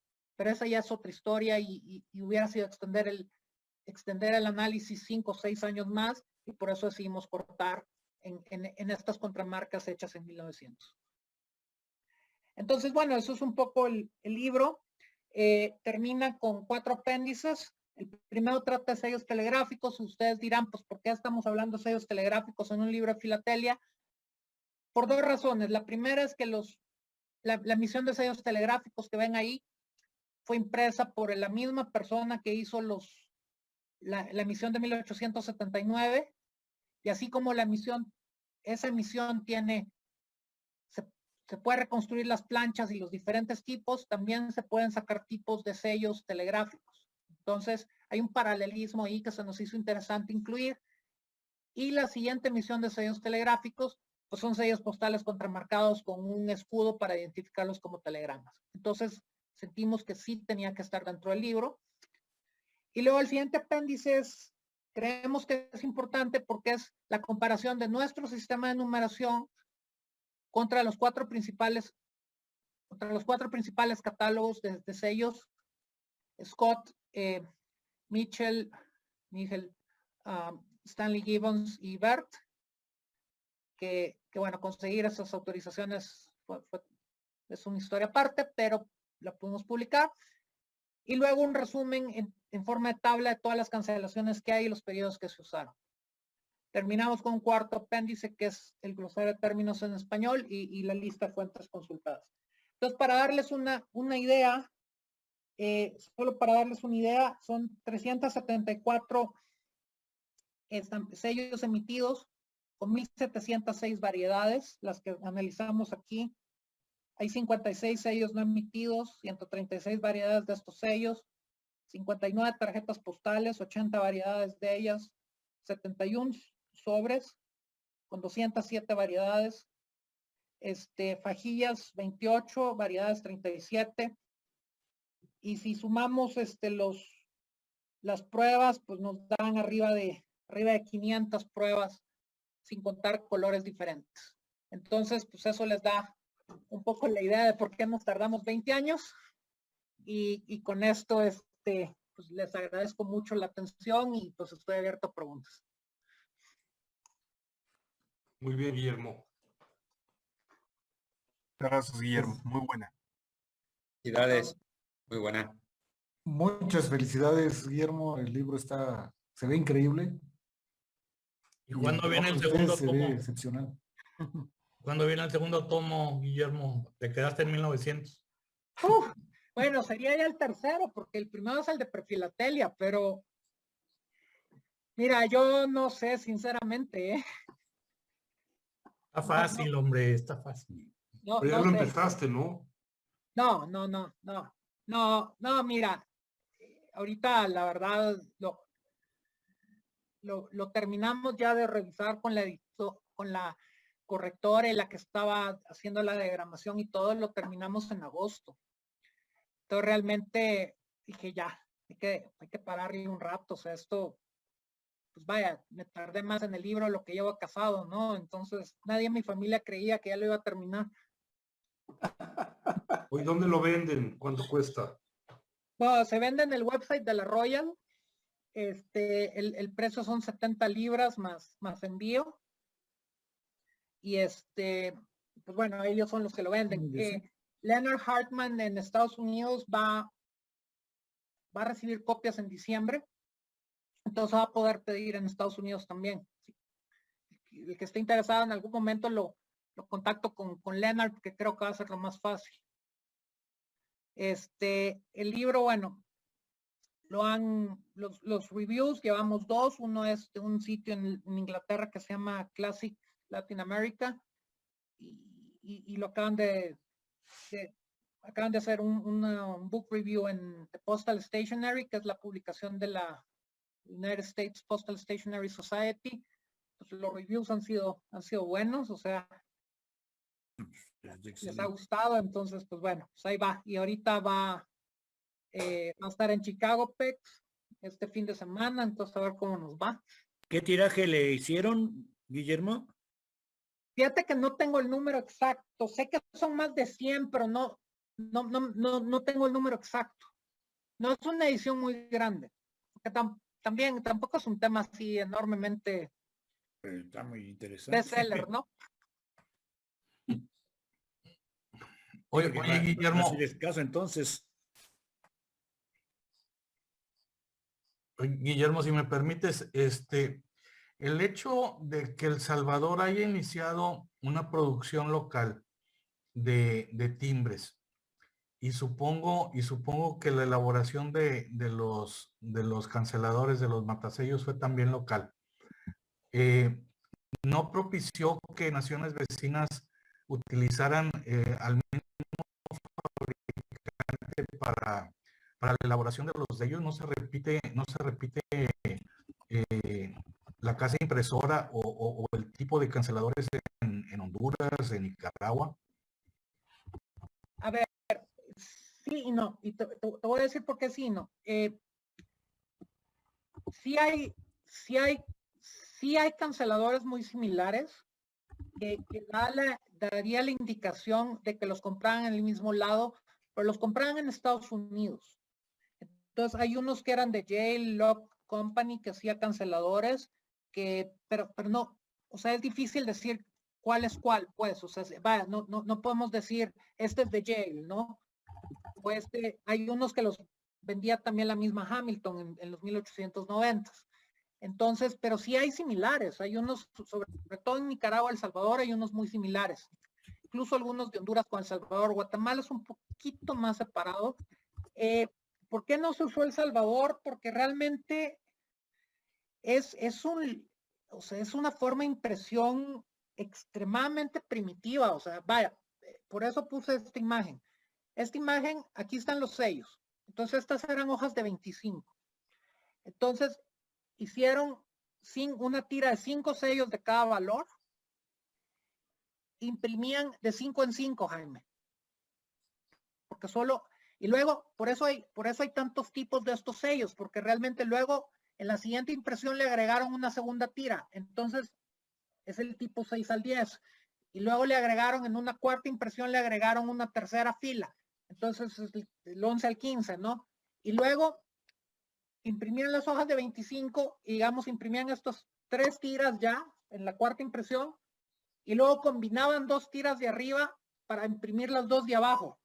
esa ya es otra historia y hubiera sido extender el análisis 5 o 6 años más, y por eso decidimos cortar en estas contramarcas hechas en 1900. Entonces, bueno, eso es un poco el libro. Termina con 4 apéndices. El primero trata de sellos telegráficos. Ustedes dirán, pues, ¿por qué estamos hablando de sellos telegráficos en un libro de filatelia? Por 2 razones. La primera es que la emisión de sellos telegráficos que ven ahí fue impresa por la misma persona que hizo la emisión de 1879, y así como esa emisión se puede reconstruir las planchas y los diferentes tipos, también se pueden sacar tipos de sellos telegráficos. Entonces, hay un paralelismo ahí que se nos hizo interesante incluir. Y la siguiente emisión de sellos telegráficos, pues son sellos postales contramarcados con un escudo para identificarlos como telegramas. Entonces, sentimos que sí tenía que estar dentro del libro. Y luego el siguiente apéndice creemos que es importante porque es la comparación de nuestro sistema de numeración contra los 4 principales catálogos de sellos: Scott, Mitchell, Stanley Gibbons y Bert, que bueno, conseguir esas autorizaciones es una historia aparte, pero la pudimos publicar. Y luego un resumen en forma de tabla de todas las cancelaciones que hay y los periodos que se usaron. Terminamos con un cuarto apéndice que es el glosario de términos en español y la lista de fuentes consultadas. Entonces, para darles una idea, solo para darles una idea, son 374 sellos emitidos con 1,706 variedades, las que analizamos aquí. Hay 56 sellos no emitidos, 136 variedades de estos sellos, 59 tarjetas postales, 80 variedades de ellas, 71 sobres con 207 variedades, fajillas 28, variedades 37, y si sumamos las pruebas, pues nos dan arriba de 500 pruebas, sin contar colores diferentes. Entonces, pues eso les da un poco la idea de por qué nos tardamos 20 años. Y con esto, pues les agradezco mucho la atención y pues estoy abierto a preguntas. Muy bien, Guillermo. Gracias, Guillermo. Muy buena. Felicidades. Muy buena. Muchas felicidades, Guillermo. El libro se ve increíble. ¿Y cuándo viene el trabajo de segundo ustedes se ve tomo? excepcional. ¿Cuándo viene el segundo tomo, Guillermo? Te quedaste en 1900. Bueno, sería ya el tercero, porque el primero es el de prefilatelia, pero mira, yo no sé, sinceramente, ¿eh? Está fácil, hombre, está fácil. No, Pero ya no lo sé. empezaste, ¿no? No, mira, ahorita la verdad lo terminamos ya de revisar con la correctora y la que estaba haciendo la diagramación y todo, lo terminamos en agosto. Entonces realmente dije ya, hay que pararle un rato, o sea, esto, pues vaya, me tardé más en el libro de lo que llevo casado, ¿no? Entonces nadie en mi familia creía que ya lo iba a terminar. Hoy, ¿dónde lo venden? ¿Cuánto cuesta? Bueno, se vende en el website de la Royal. El precio son 70 libras más envío. Y pues bueno, ellos son los que lo venden. Leonard Hartman en Estados Unidos va a recibir copias en diciembre. Entonces va a poder pedir en Estados Unidos también. El que esté interesado en algún momento lo contacto con Leonard, porque creo que va a ser lo más fácil. El libro, bueno, los reviews, llevamos 2. Uno es de un sitio en Inglaterra que se llama Classic Latin America, y lo acaban de hacer un book review en The Postal Stationery, que es la publicación de la United States Postal Stationery Society. Pues los reviews han sido buenos, o sea, les ha gustado. Entonces, pues bueno, pues ahí va. Y ahorita va a estar en Chicago PEX este fin de semana, entonces a ver cómo nos va. ¿Qué tiraje le hicieron, Guillermo? Fíjate que no tengo el número exacto, sé que son más de 100, pero no tengo el número exacto. No es una edición muy grande, porque también tampoco es un tema así enormemente Está muy interesante. bestseller, ¿no? Oye, Guillermo. Así es caso, entonces. Guillermo, si me permites, el hecho de que El Salvador haya iniciado una producción local de timbres, y supongo que la elaboración de los canceladores, de los matasellos, fue también local. ¿No propició que naciones vecinas utilizaran al mismo fabricante para la elaboración de los sellos? ¿No se repite la casa impresora o el tipo de canceladores en Honduras, en Nicaragua? A ver, sí y no, y te voy a decir por qué sí y no. Sí hay canceladores muy similares que daría la indicación de que los compraban en el mismo lado, pero los compraban en Estados Unidos. Entonces hay unos que eran de Yale Lock Company que hacía canceladores, pero no, o sea, es difícil decir cuál es cuál, pues, o sea, vaya, no podemos decir este es de Yale, ¿no? O hay unos que los vendía también la misma Hamilton en los 1890. Entonces, pero sí hay similares, hay unos, sobre todo en Nicaragua, El Salvador, hay unos muy similares. Incluso algunos de Honduras con El Salvador. Guatemala es un poquito más separado. ¿Por qué no se usó El Salvador? Porque realmente es una forma de impresión extremadamente primitiva. O sea, vaya, por eso puse esta imagen. Esta imagen, aquí están los sellos. Entonces, estas eran hojas de 25. Entonces, hicieron una tira de 5 sellos de cada valor. Imprimían de 5 en 5, Jaime. Porque Y luego, por eso hay tantos tipos de estos sellos, porque realmente luego en la siguiente impresión le agregaron una segunda tira. Entonces, es el tipo 6 al 10. Y luego le agregaron, en una cuarta impresión, le agregaron una tercera fila. Entonces, es el 11 al 15, ¿no? Y luego imprimían las hojas de 25 y, digamos, imprimían estos 3 tiras ya en la cuarta impresión y luego combinaban 2 tiras de arriba para imprimir las 2 de abajo.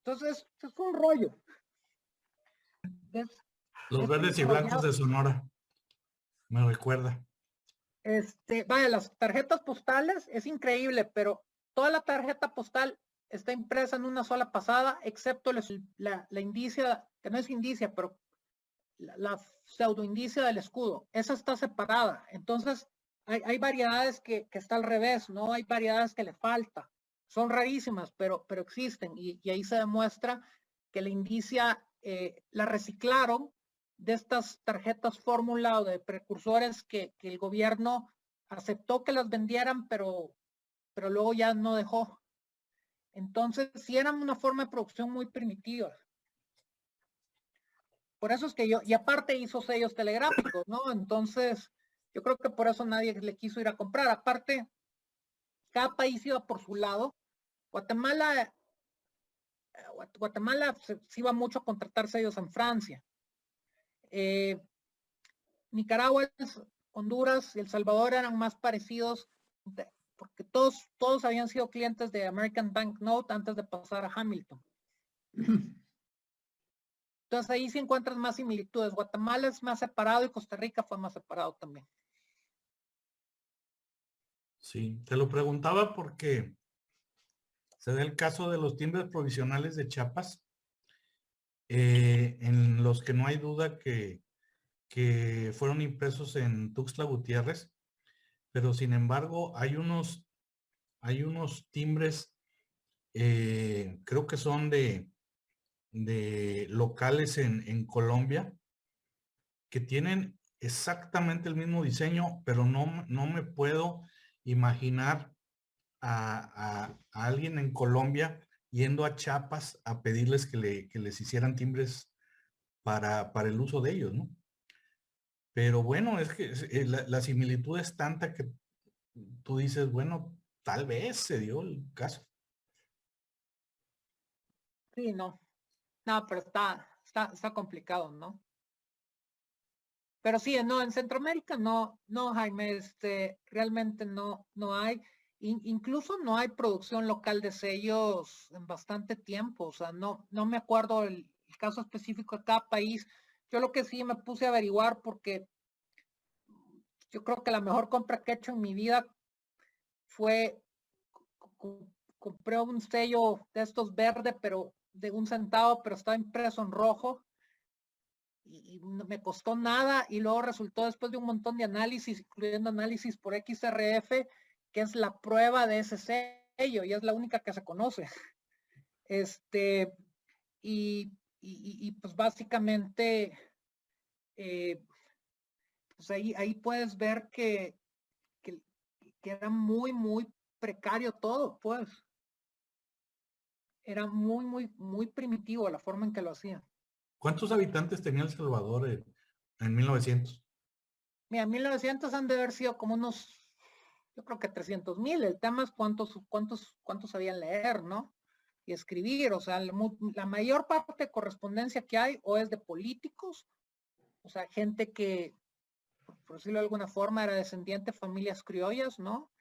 Entonces, es un rollo. Los verdes y blancos de Sonora. Me recuerda. Vaya, las tarjetas postales es increíble, pero toda la tarjeta postal está impresa en una sola pasada, excepto la indicia, que no es indicia, pero la pseudoindicia del escudo. Esa está separada. Entonces, hay variedades que está al revés, ¿no? Hay variedades que le falta. Son rarísimas, pero existen. Y ahí se demuestra que la indicia la reciclaron de estas tarjetas fórmula o de precursores que el gobierno aceptó que las vendieran, pero luego ya no dejó. Entonces, sí eran una forma de producción muy primitiva. Por eso es que y aparte hizo sellos telegráficos, ¿no? Entonces, yo creo que por eso nadie le quiso ir a comprar. Aparte, cada país iba por su lado. Guatemala se iba mucho a contratar sellos en Francia. Nicaragua, Honduras y El Salvador eran más parecidos porque todos habían sido clientes de American Banknote antes de pasar a Hamilton. Entonces ahí sí encuentras más similitudes. Guatemala es más separado y Costa Rica fue más separado también. Sí, te lo preguntaba porque se da el caso de los timbres provisionales de Chiapas, en los que no hay duda que fueron impresos en Tuxtla Gutiérrez, pero sin embargo hay unos timbres, creo que son de locales en Colombia, que tienen exactamente el mismo diseño, pero no me puedo imaginar a alguien en Colombia yendo a Chiapas a pedirles que les hicieran timbres para el uso de ellos, ¿no? Pero bueno, es que la similitud es tanta que tú dices, bueno, tal vez se dio el caso. Sí, no, pero está complicado, ¿no? Pero sí, no, en Centroamérica no, Jaime, realmente no hay. Incluso no hay producción local de sellos en bastante tiempo. O sea, no me acuerdo el caso específico de cada país. Yo lo que sí me puse a averiguar porque yo creo que la mejor compra que he hecho en mi vida fue compré un sello de estos verde, pero de 1 centavo, pero estaba impreso en rojo. Y no me costó nada y luego resultó después de un montón de análisis, incluyendo análisis por XRF, que es la prueba de ese sello y es la única que se conoce. Y pues básicamente, pues ahí puedes ver que era muy, muy precario todo, pues. Era muy, muy, muy primitivo la forma en que lo hacían. ¿Cuántos habitantes tenía El Salvador en 1900? Mira, 1900 han de haber sido como unos, yo creo que 300,000. El tema es cuántos sabían leer, ¿no? Y escribir. O sea, la mayor parte de correspondencia que hay o es de políticos, o sea, gente que, por decirlo de alguna forma, era descendiente de familias criollas, ¿no?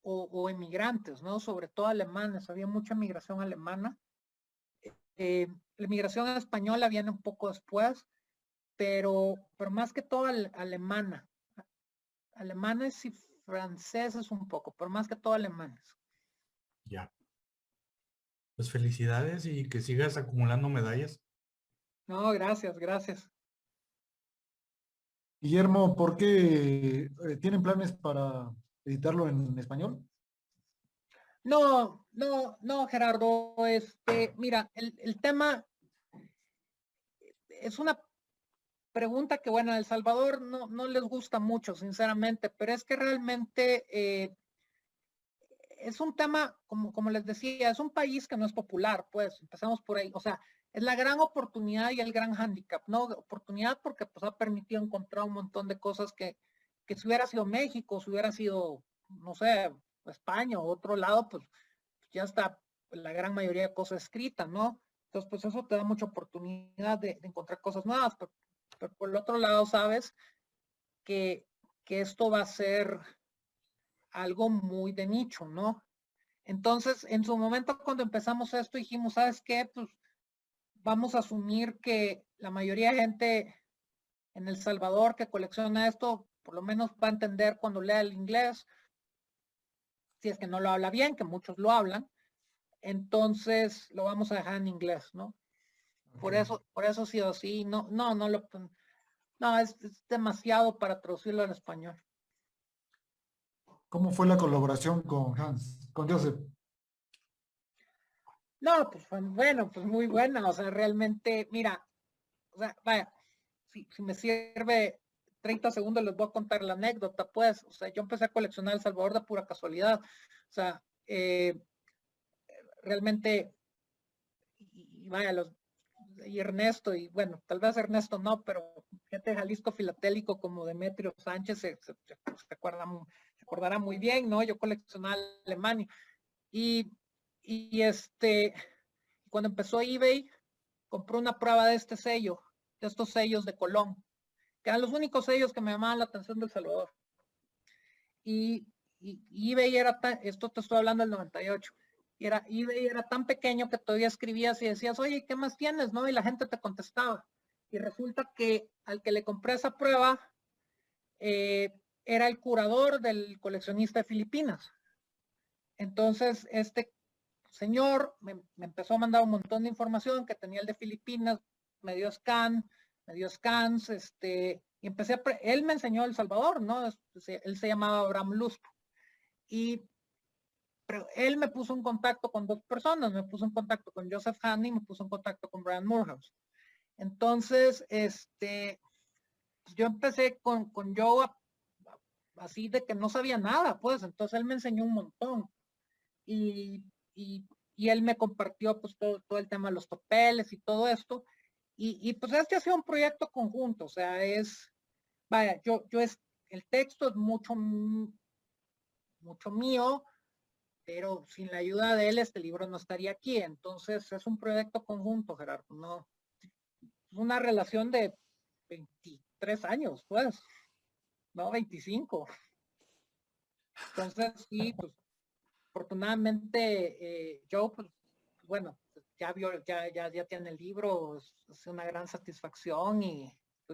O emigrantes, ¿no? Sobre todo alemanes. Había mucha migración alemana. La migración española viene un poco después, pero más que todo alemana. Alemanes y franceses un poco, pero más que todo alemanes. Ya. Pues felicidades y que sigas acumulando medallas. No, gracias. Guillermo, ¿por qué tienen planes para editarlo en español? No, Gerardo, mira, el tema es una pregunta que, bueno, a El Salvador no les gusta mucho, sinceramente, pero es que realmente es un tema, como les decía, es un país que no es popular, pues, empezamos por ahí. O sea, es la gran oportunidad y el gran hándicap, ¿no? Oportunidad porque pues ha permitido encontrar un montón de cosas que si hubiera sido México, si hubiera sido, no sé, España o otro lado, pues ya está la gran mayoría de cosas escritas, ¿no? Entonces, pues eso te da mucha oportunidad de encontrar cosas nuevas, pero por el otro lado, sabes que esto va a ser algo muy de nicho, ¿no? Entonces, en su momento cuando empezamos esto, dijimos, ¿sabes qué? Pues vamos a asumir que la mayoría de gente en El Salvador que colecciona esto, por lo menos va a entender cuando lea el inglés, si es que no lo habla bien, que muchos lo hablan, entonces lo vamos a dejar en inglés, ¿no? Por eso ha sido así, no, es demasiado para traducirlo al español. ¿Cómo fue la colaboración con Hans, con Joseph? No, pues bueno, pues muy buena, o sea, realmente, mira, o sea, vaya, si me sirve 30 segundos les voy a contar la anécdota, pues, o sea, yo empecé a coleccionar El Salvador de pura casualidad, o sea, realmente, y vaya, y Ernesto, y bueno, tal vez Ernesto no, pero gente de Jalisco Filatélico como Demetrio Sánchez se acordará muy bien, ¿no? Yo coleccionaba Alemania, y cuando empezó eBay, compré una prueba de este sello, de estos sellos de Colón, que eran los únicos sellos que me llamaban la atención del Salvador. Y eBay era esto te estoy hablando del 98, eBay era tan pequeño que todavía escribías y decías, oye, ¿qué más tienes? ¿No? Y la gente te contestaba. Y resulta que al que le compré esa prueba era el curador del coleccionista de Filipinas. Entonces, este señor me empezó a mandar un montón de información que tenía el de Filipinas, me dio scans, y empecé él me enseñó El Salvador, ¿no? Él se llamaba Abraham Luspo. Pero él me puso en contacto con dos personas, me puso en contacto con Joseph Handy y me puso en contacto con Brian Morehouse. Entonces, yo empecé con Joe así de que no sabía nada, pues, entonces él me enseñó un montón. Y él me compartió pues todo el tema de los papeles y todo esto. Y pues ha sido un proyecto conjunto, o sea, vaya, el texto es mucho mío, pero sin la ayuda de él este libro no estaría aquí. Entonces es un proyecto conjunto, Gerardo, no, es una relación de 23 años, pues, no 25. Entonces sí, pues afortunadamente Joe, pues, bueno, ya tiene el libro, es una gran satisfacción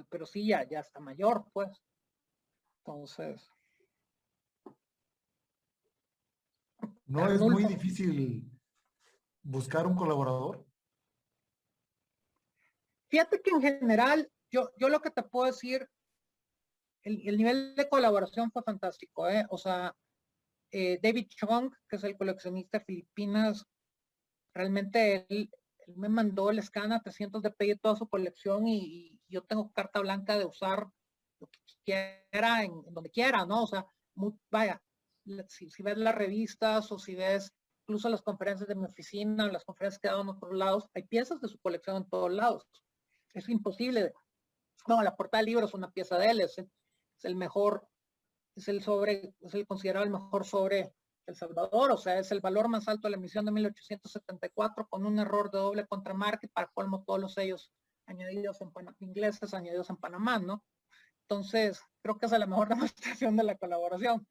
pero sí, ya está mayor, pues. Entonces. ¿No es muy difícil buscar un colaborador? Fíjate que en general, yo lo que te puedo decir, el nivel de colaboración fue fantástico, ¿eh? O sea, David Chong, que es el coleccionista de Filipinas, realmente él me mandó el scan a 300 dpi de toda su colección y yo tengo carta blanca de usar lo que quiera en donde quiera, ¿no? O sea, vaya, si ves las revistas o si ves incluso las conferencias de mi oficina, las conferencias que he dado en otros lados, hay piezas de su colección en todos lados. Es imposible. No, la portada del libro es una pieza de él, es el mejor, es el considerado el mejor sobre El Salvador, o sea, es el valor más alto de la emisión de 1874 con un error de doble contramarca para colmo todos los sellos añadidos ingleses añadidos en Panamá, ¿no? Entonces, creo que es la mejor demostración de la colaboración.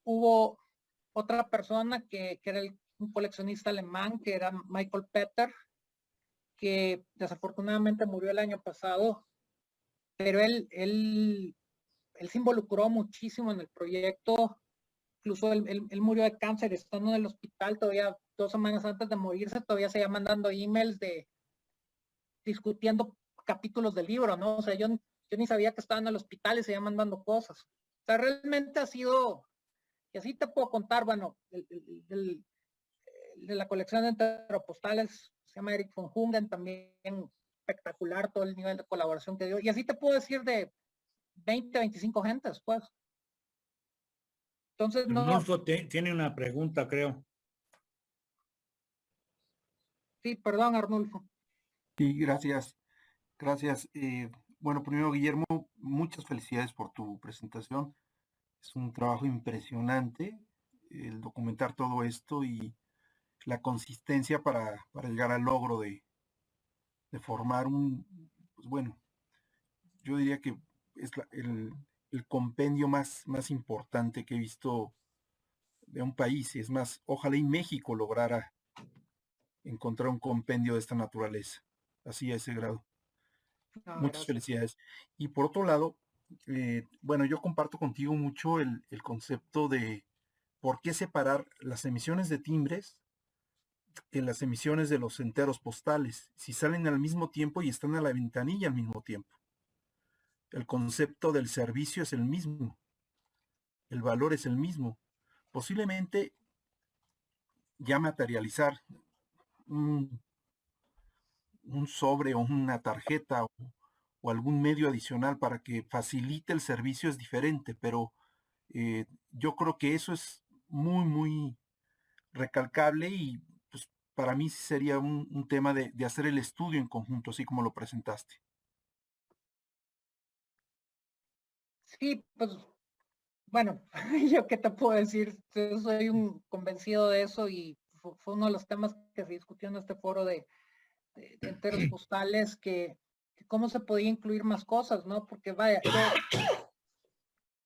Hubo otra persona que era un coleccionista alemán, que era Michael Petter, que desafortunadamente murió el año pasado, pero él se involucró muchísimo en el proyecto. Incluso él murió de cáncer, estando en el hospital todavía 2 semanas antes de morirse, todavía seguía mandando emails discutiendo capítulos del libro, ¿no? O sea, yo ni sabía que estaba en el hospital y seguía mandando cosas. O sea, realmente ha sido, y así te puedo contar, bueno, de la colección de enteropostales, se llama Eric von Hungen, también espectacular todo el nivel de colaboración que dio. Y así te puedo decir de 20, 25 gentes, pues. Entonces, no, Arnulfo tiene una pregunta, creo. sí, perdón, Arnulfo. Sí, gracias. Gracias. Bueno, primero, Guillermo, muchas felicidades por tu presentación. Es un trabajo impresionante el documentar todo esto y la consistencia para llegar al logro de formar pues bueno, yo diría que es el compendio más importante que he visto de un país. Es más, ojalá y México lograra encontrar un compendio de esta naturaleza, así a ese grado. No, Muchas gracias. felicidades. Y por otro lado, bueno, yo comparto contigo mucho el concepto de por qué separar las emisiones de timbres que las emisiones de los enteros postales, si salen al mismo tiempo y están a la ventanilla al mismo tiempo. El concepto del servicio es el mismo, el valor es el mismo. Posiblemente ya materializar un sobre o una tarjeta o algún medio adicional para que facilite el servicio es diferente, pero yo creo que eso es muy recalcable y pues para mí sí sería un tema de hacer el estudio en conjunto, así como lo presentaste. Sí, pues, bueno, yo qué te puedo decir, yo soy un convencido de eso y fue uno de los temas que se discutió en este foro de enteros postales, que cómo se podía incluir más cosas, ¿no? Porque vaya,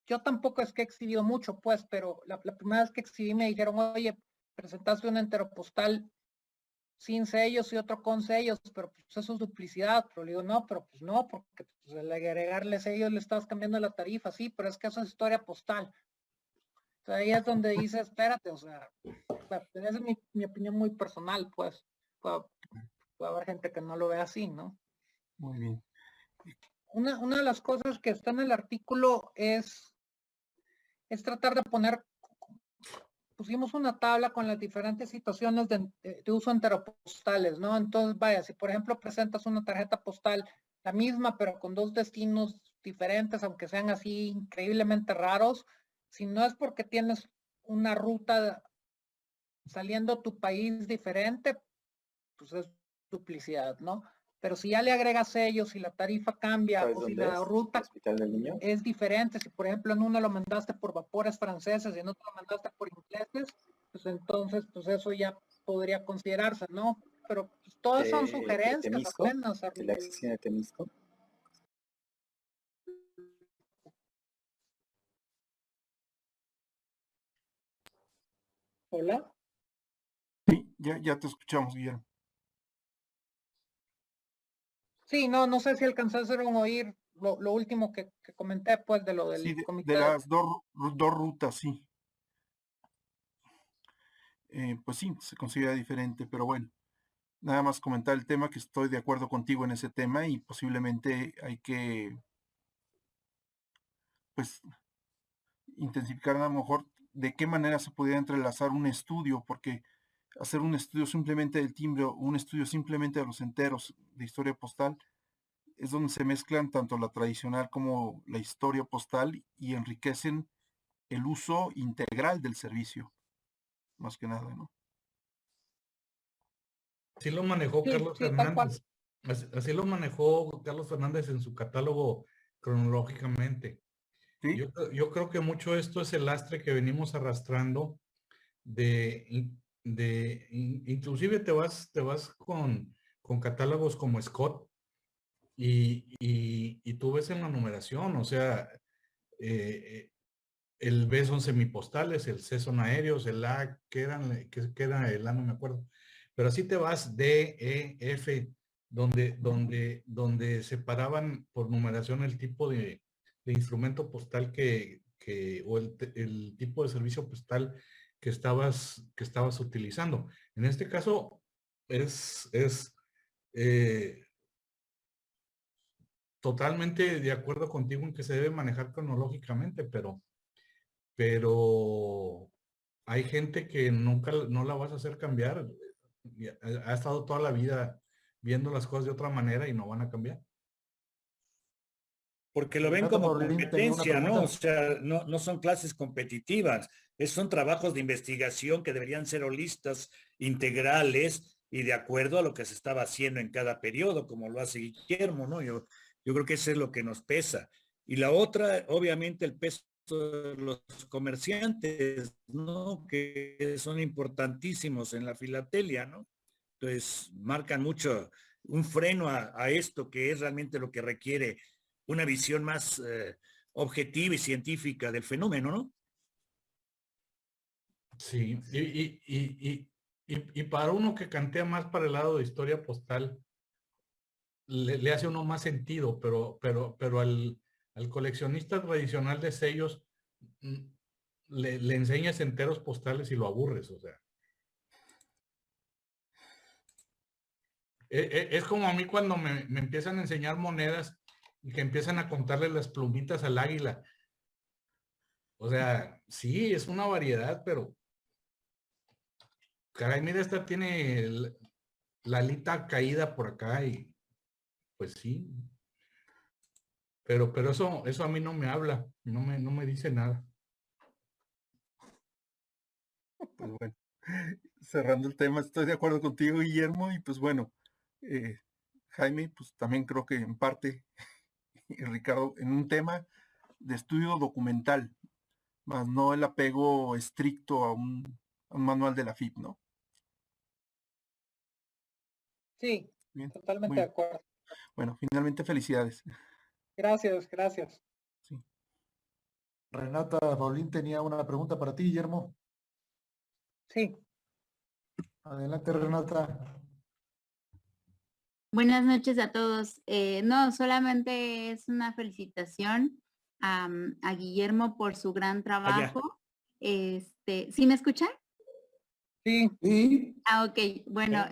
yo tampoco es que he exhibido mucho, pues, pero la primera vez que exhibí me dijeron, oye, presentaste un entero postal sin sellos y otro con sellos, pero pues eso es duplicidad. Pero le digo, no, pero pues no, porque pues, al agregarle sellos le estás cambiando la tarifa, sí, pero es que eso es historia postal. Entonces ahí es donde dice, espérate, o sea, esa es mi opinión muy personal, pues. Puede haber gente que no lo ve así, ¿no? Muy bien. Una de las cosas que está en el artículo es tratar de poner, pusimos una tabla con las diferentes situaciones de uso enteropostales, ¿no? Entonces, vaya, si por ejemplo presentas una tarjeta postal, la misma, pero con dos destinos diferentes, aunque sean así increíblemente raros, si no es porque tienes una ruta saliendo a tu país diferente, pues es duplicidad, ¿no? Pero si ya le agregas sellos, si la tarifa cambia o si la ruta es diferente, si por ejemplo en uno lo mandaste por vapores franceses y en otro lo mandaste por ingleses, pues entonces pues eso ya podría considerarse, ¿no? Pero pues, todas son sugerencias apenas. ¿La accesión de Temisco? Hola. Sí, ya te escuchamos, Guillermo. Sí, no sé si alcanzaron a oír lo último que comenté, pues, de lo del Sí, comité. de las dos rutas, sí. Pues sí, se considera diferente, pero bueno, nada más comentar el tema, que estoy de acuerdo contigo en ese tema y posiblemente hay que, pues, intensificar a lo mejor de qué manera se podría entrelazar un estudio, porque hacer un estudio simplemente del timbre o un estudio simplemente de los enteros de historia postal es donde se mezclan tanto la tradicional como la historia postal y enriquecen el uso integral del servicio, más que nada, ¿no? Así lo manejó Sí, Carlos sí, tal cual. Fernández. Así lo manejó Carlos Fernández en su catálogo cronológicamente. ¿Sí? Yo creo que mucho esto es el lastre que venimos arrastrando inclusive te vas con catálogos como Scott y tú ves en la numeración, o sea, el B son semipostales, el C son aéreos, el A, que era el A, no me acuerdo. Pero así te vas D, E, F, donde separaban por numeración el tipo de instrumento postal o el tipo de servicio postal que estabas utilizando. En este caso es totalmente de acuerdo contigo en que se debe manejar cronológicamente, pero hay gente que nunca no la vas a hacer cambiar. Ha estado toda la vida viendo las cosas de otra manera y no van a cambiar. porque lo ven Renata como Paulín tenía una competencia, ¿no? O pregunta. sea, no son clases competitivas, son trabajos de investigación que deberían ser holistas, integrales y de acuerdo a lo que se estaba haciendo en cada periodo, como lo hace Guillermo, ¿no? Yo creo que eso es lo que nos pesa. Y la otra, obviamente, el peso de los comerciantes, ¿no? Que son importantísimos en la filatelia, ¿no? Entonces, marcan mucho un freno a esto que es realmente lo que requiere una visión más objetiva y científica del fenómeno, ¿no? Sí, y para uno que cantea más para el lado de historia postal, le hace uno más sentido, pero al coleccionista tradicional de sellos mm, le enseñas enteros postales y lo aburres, o sea. Es como a mí cuando me empiezan a enseñar monedas y que empiezan a contarle las plumitas al águila. O sea, sí, es una variedad, pero caray, mira, esta tiene la alita caída por acá y pues sí. Pero eso a mí no me habla, no me dice nada. Pues bueno, cerrando el tema, estoy de acuerdo contigo, Guillermo, y pues bueno, Jaime, pues también creo que en parte, y Ricardo, en un tema de estudio documental, más no el apego estricto a un manual de la FIP, ¿no? Sí, Bien, totalmente de muy acuerdo. bueno, finalmente felicidades. Gracias, gracias. Sí. Renata Paulín tenía una pregunta para ti, Guillermo. Sí, Adelante, Renata. Buenas noches a todos. No, solamente es una felicitación a Guillermo por su gran trabajo. ¿Sí me escuchan? sí, Sí. Ok, bueno,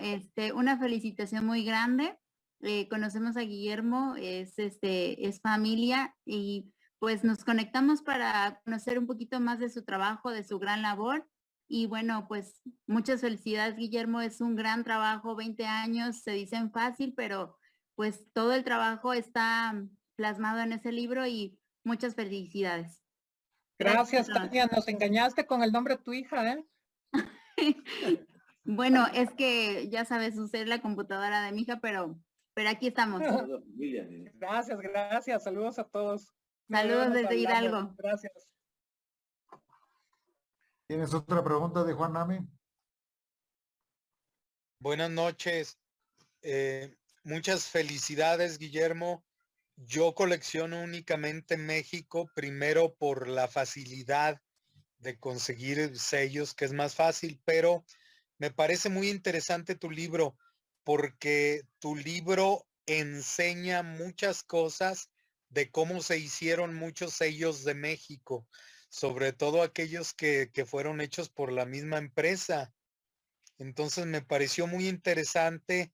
una felicitación muy grande. Conocemos a Guillermo, es familia y pues nos conectamos para conocer un poquito más de su trabajo, de su gran labor. Y bueno, pues muchas felicidades, Guillermo, es un gran trabajo, 20 años, se dicen fácil, pero pues todo el trabajo está plasmado en ese libro y muchas felicidades. gracias, a todos. Tania. Nos engañaste con el nombre de tu hija, ¿eh? Bueno, es que ya sabes, usé la computadora de mi hija, pero aquí estamos. Gracias, gracias. Saludos a todos. Saludos Nos desde hablamos. Hidalgo. Gracias. ¿Tienes otra pregunta de Juan Name? Buenas noches. Muchas felicidades, Guillermo. Yo colecciono únicamente en México, primero por la facilidad de conseguir sellos, que es más fácil, pero me parece muy interesante tu libro, porque tu libro enseña muchas cosas de cómo se hicieron muchos sellos de México, sobre todo aquellos que fueron hechos por la misma empresa. Entonces me pareció muy interesante.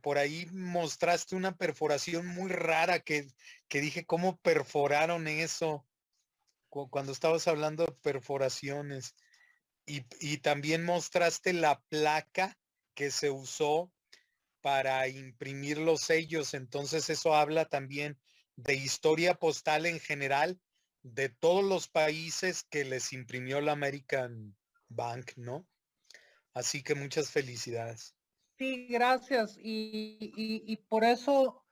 Por ahí mostraste una perforación muy rara que dije, ¿cómo perforaron eso? Cuando estabas hablando de perforaciones. Y también mostraste la placa que se usó para imprimir los sellos. Entonces eso habla también de historia postal en general, de todos los países que les imprimió la American Bank, ¿no? Así que muchas felicidades. Sí, gracias. Y por eso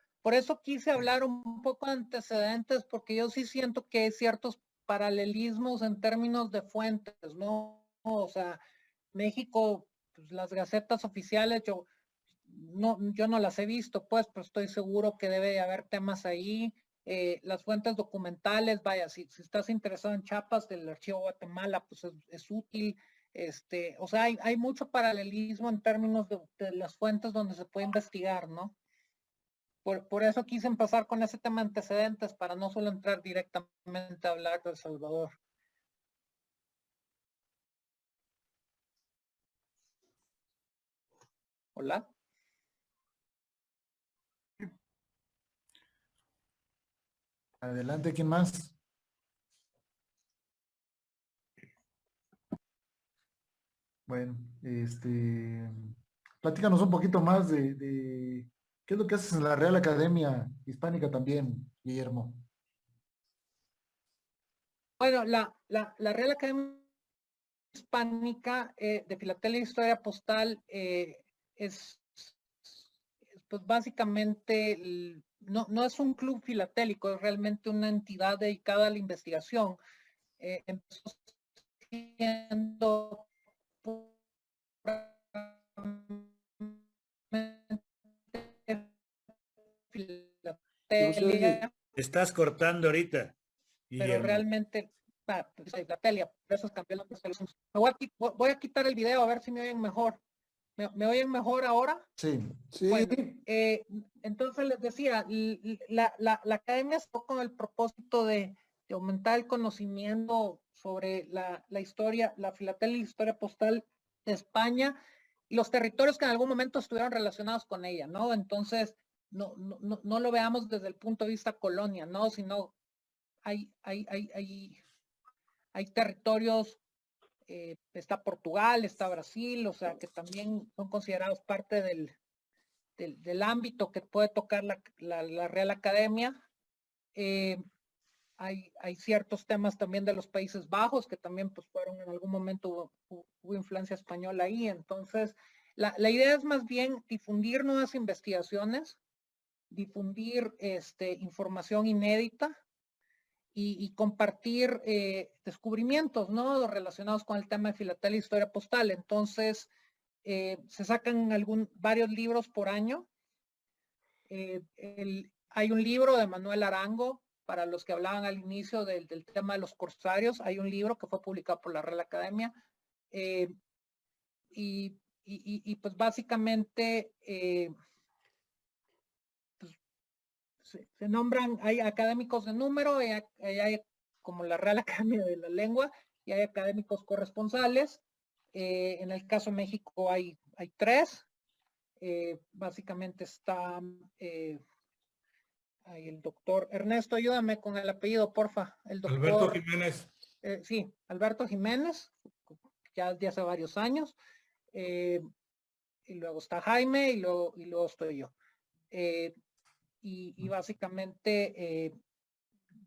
quise hablar un poco de antecedentes, porque yo sí siento que hay ciertos paralelismos en términos de fuentes, ¿no? O sea, México, pues, las gacetas oficiales, yo no las he visto, pues, pero estoy seguro que debe haber temas ahí. Las fuentes documentales, vaya, si estás interesado en Chiapas, del Archivo Guatemala, pues es útil. O sea, hay mucho paralelismo en términos de las fuentes donde se puede investigar, ¿no? Por eso quise empezar con ese tema de antecedentes, para no solo entrar directamente a hablar de El Salvador. Hola. Adelante, ¿quién más? Bueno, platícanos un poquito más de qué es lo que haces en la Real Academia Hispánica también, Guillermo. Bueno, la Real Academia Hispánica de Filatelia e Historia Postal es pues básicamente no es un club filatélico, es realmente una entidad dedicada a la investigación. Empezó siendo filatelia, Te estás cortando ahorita, pero Guillermo. realmente pues, filatelia, por eso cambié el nombre. Voy a quitar el video a ver si me oyen mejor. ¿Me oyen mejor ahora? Sí, sí. Bueno, entonces les decía, la academia está con el propósito de aumentar el conocimiento sobre la historia, la filatelia y la historia postal de España y los territorios que en algún momento estuvieron relacionados con ella, ¿no? Entonces, no lo veamos desde el punto de vista colonia, ¿no? Sino hay territorios, está Portugal, está Brasil, o sea, que también son considerados parte del ámbito que puede tocar la Real Academia. Hay ciertos temas también de los Países Bajos que también pues fueron en algún momento hubo influencia española ahí. Entonces, la idea es más bien difundir nuevas investigaciones, difundir información inédita y compartir descubrimientos, ¿no? Relacionados con el tema de filatelia e historia postal. Entonces, se sacan varios libros por año. Hay un libro de Manuel Arango, para los que hablaban al inicio del tema de los corsarios. Hay un libro que fue publicado por la Real Academia. Y pues básicamente se nombran, hay académicos de número, hay como la Real Academia de la Lengua, y hay académicos corresponsales. En el caso de México hay 3. Básicamente está el doctor Ernesto, ayúdame con el apellido, porfa. El doctor Alberto Jiménez. Sí, Alberto Jiménez, ya de hace varios años. Y luego está Jaime y luego estoy yo. Y básicamente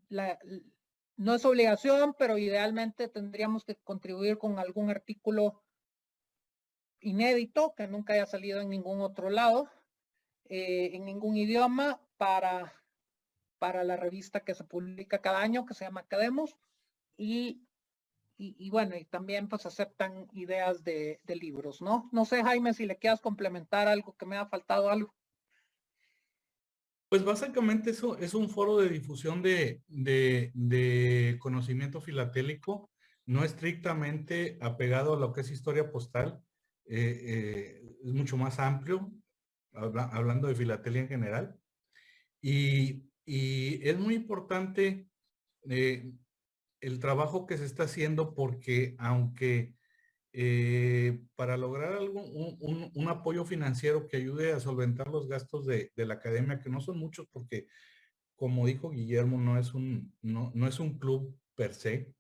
no es obligación, pero idealmente tendríamos que contribuir con algún artículo inédito que nunca haya salido en ningún otro lado, en ningún idioma, para la revista que se publica cada año, que se llama Academos, y bueno, y también pues aceptan ideas de libros, ¿no? No sé, Jaime, si le quieras complementar algo, que me ha faltado algo. Pues básicamente eso es un foro de difusión de conocimiento filatélico, no estrictamente apegado a lo que es historia postal, es mucho más amplio, hablando de filatelia en general. Y es muy importante el trabajo que se está haciendo, porque aunque para lograr un apoyo financiero que ayude a solventar los gastos de la academia, que no son muchos, porque como dijo Guillermo, no es un club per se,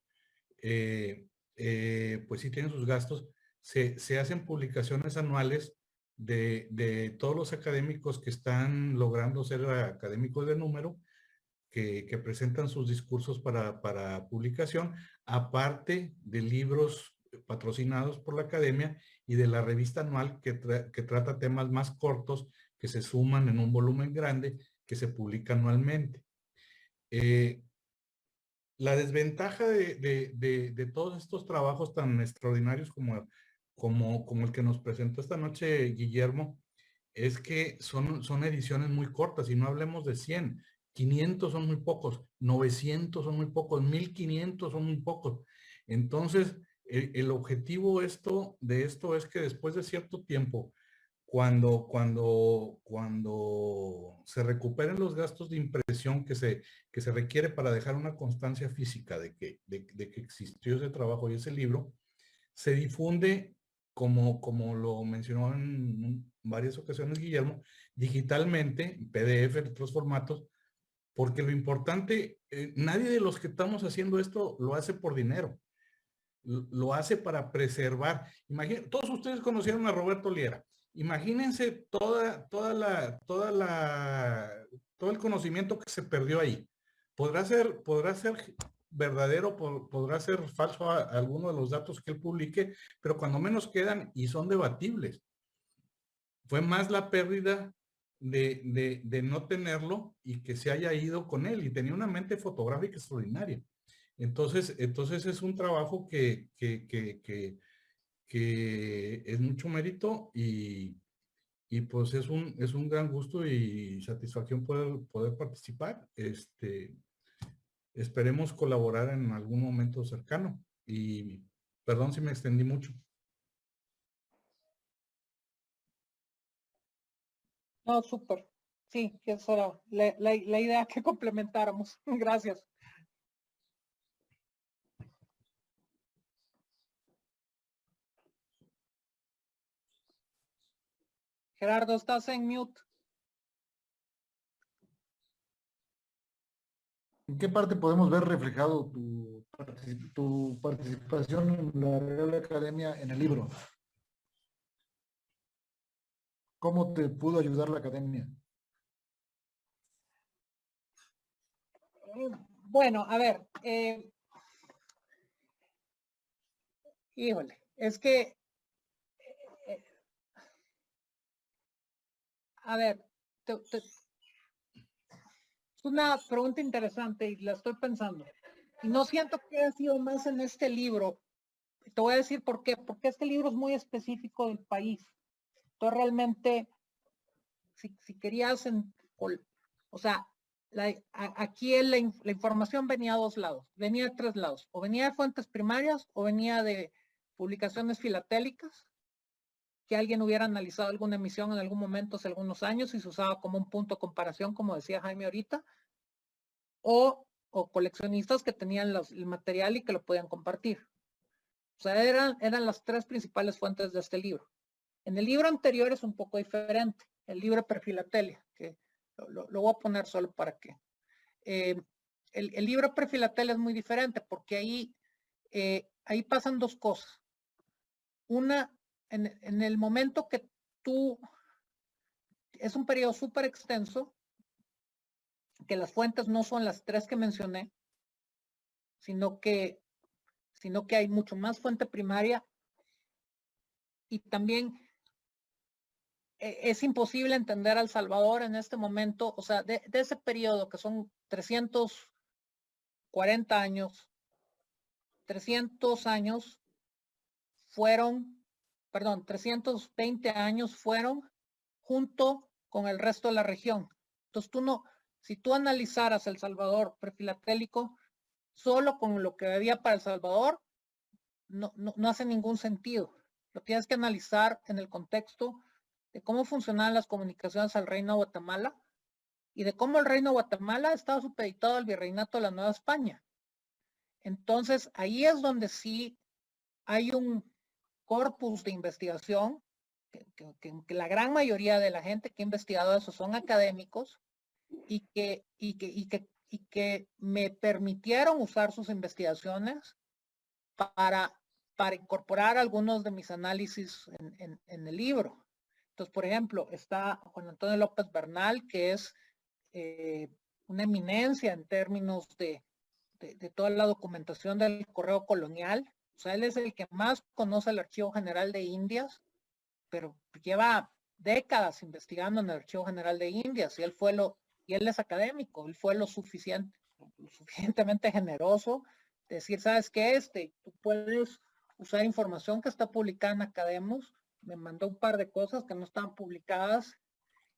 pues sí tiene sus gastos. Se hacen publicaciones anuales de todos los académicos que están logrando ser académicos de número, que presentan sus discursos para publicación, aparte de libros patrocinados por la academia y de la revista anual que trata temas más cortos que se suman en un volumen grande que se publica anualmente. La desventaja de todos estos trabajos tan extraordinarios como el que nos presentó esta noche Guillermo, es que son ediciones muy cortas, y no hablemos de 100, 500 son muy pocos, 900 son muy pocos, 1500 son muy pocos. Entonces, el objetivo de esto es que después de cierto tiempo, cuando se recuperen los gastos de impresión que se requiere para dejar una constancia física de que existió ese trabajo y ese libro, se difunde, como lo mencionó en varias ocasiones Guillermo, digitalmente, en PDF, en otros formatos, porque lo importante, nadie de los que estamos haciendo esto lo hace por dinero, lo hace para preservar. Todos ustedes conocieron a Roberto Liera. Imagínense todo el conocimiento que se perdió ahí. Podrá ser verdadero, podrá ser falso alguno de los datos que él publique, pero cuando menos quedan y son debatibles. Fue más la pérdida de no tenerlo y que se haya ido con él, y tenía una mente fotográfica extraordinaria. Entonces es un trabajo que es mucho mérito y pues es un gran gusto y satisfacción poder participar. Esperemos colaborar en algún momento cercano, y perdón si me extendí mucho. No, súper. Sí, esa era la idea que complementáramos. Gracias. Gerardo, estás en mute. ¿En qué parte podemos ver reflejado tu participación en la Real Academia en el libro? ¿Cómo te pudo ayudar la academia? Bueno, a ver, híjole, es que, a ver, es una pregunta interesante y la estoy pensando. Y no siento que haya sido más en este libro. Te voy a decir por qué. Porque este libro es muy específico del país. Entonces realmente, si querías, o sea, aquí la información venía a dos lados, venía de tres lados. O venía de fuentes primarias o venía de publicaciones filatélicas, que alguien hubiera analizado alguna emisión en algún momento hace algunos años y se usaba como un punto de comparación, como decía Jaime ahorita, o coleccionistas que tenían el material y que lo podían compartir. O sea, eran las tres principales fuentes de este libro. En el libro anterior es un poco diferente, el libro Prefilatelia, que lo voy a poner solo para que. El libro Prefilatelia es muy diferente porque ahí pasan dos cosas. Una, en el momento que es un periodo súper extenso, que las fuentes no son las tres que mencioné, sino que hay mucho más fuente primaria, y también es imposible entender a El Salvador en este momento, o sea, de ese periodo que son 340 años, 300 años fueron, perdón, 320 años fueron junto con el resto de la región. Entonces si tú analizaras El Salvador prefilatélico solo con lo que había para El Salvador, no hace ningún sentido. Lo tienes que analizar en el contexto de cómo funcionaban las comunicaciones al Reino de Guatemala y de cómo el Reino de Guatemala estaba supeditado al Virreinato de la Nueva España. Entonces, ahí es donde sí hay un corpus de investigación, que la gran mayoría de la gente que ha investigado eso son académicos y que me permitieron usar sus investigaciones para incorporar algunos de mis análisis en el libro. Entonces, por ejemplo, está Juan Antonio López Bernal, que es una eminencia en términos de toda la documentación del correo colonial. O sea, él es el que más conoce el Archivo General de Indias, pero lleva décadas investigando en el Archivo General de Indias, y él es académico, él fue lo suficientemente generoso de decir, ¿sabes qué? Tú puedes usar información que está publicada en Academos. Me mandó un par de cosas que no estaban publicadas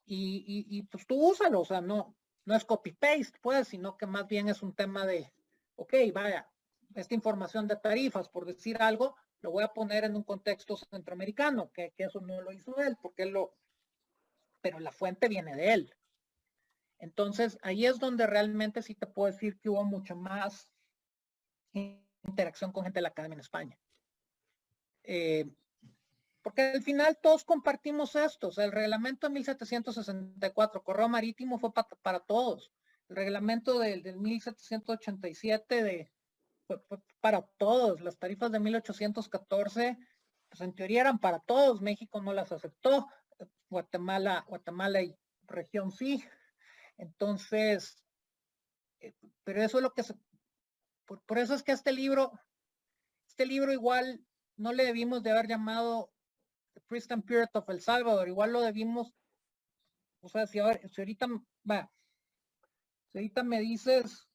y pues tú úsalo. O sea, no es copy-paste, pues, sino que más bien es un tema de, ok, vaya, esta información de tarifas, por decir algo, lo voy a poner en un contexto centroamericano, que eso no lo hizo él, pero la fuente viene de él. Entonces, ahí es donde realmente sí te puedo decir que hubo mucho más interacción con gente de la academia en España. Porque al final todos compartimos esto. O sea, el reglamento de 1764, correo marítimo, fue para todos. El reglamento del 1787 fue para todos. Las tarifas de 1814, pues en teoría eran para todos. México no las aceptó. Guatemala y región sí. Entonces, pero eso es lo que por eso es que este libro igual no le debimos de haber llamado The Pristine Period of El Salvador, igual lo debimos, o sea, si ahorita me dices,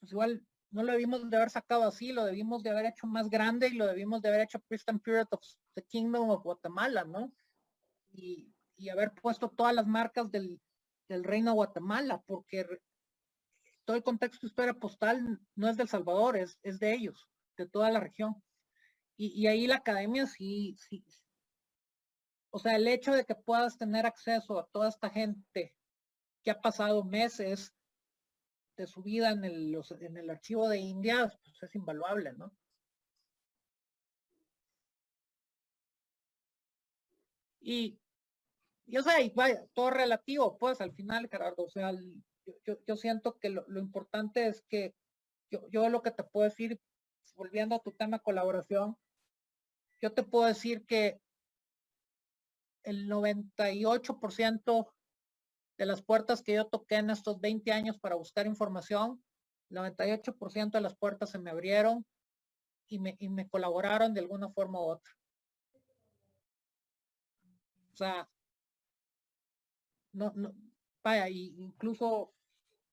pues igual no lo debimos de haber sacado así, lo debimos de haber hecho más grande y lo debimos de haber hecho Pristine Period of the Kingdom of Guatemala, ¿no? Y haber puesto todas las marcas del reino de Guatemala, porque todo el contexto de historia postal no es de El Salvador, es de ellos, de toda la región. Y ahí la academia sí. O sea, el hecho de que puedas tener acceso a toda esta gente que ha pasado meses de su vida en el archivo de India, pues es invaluable, ¿no? Y o sea, y vaya, todo relativo, pues al final, Gerardo, o sea, yo siento que lo importante es que yo lo que te puedo decir, volviendo a tu tema de colaboración, yo te puedo decir que el 98% de las puertas que yo toqué en estos 20 años para buscar información, 98% de las puertas se me abrieron y me colaboraron de alguna forma u otra. O sea, no, vaya, incluso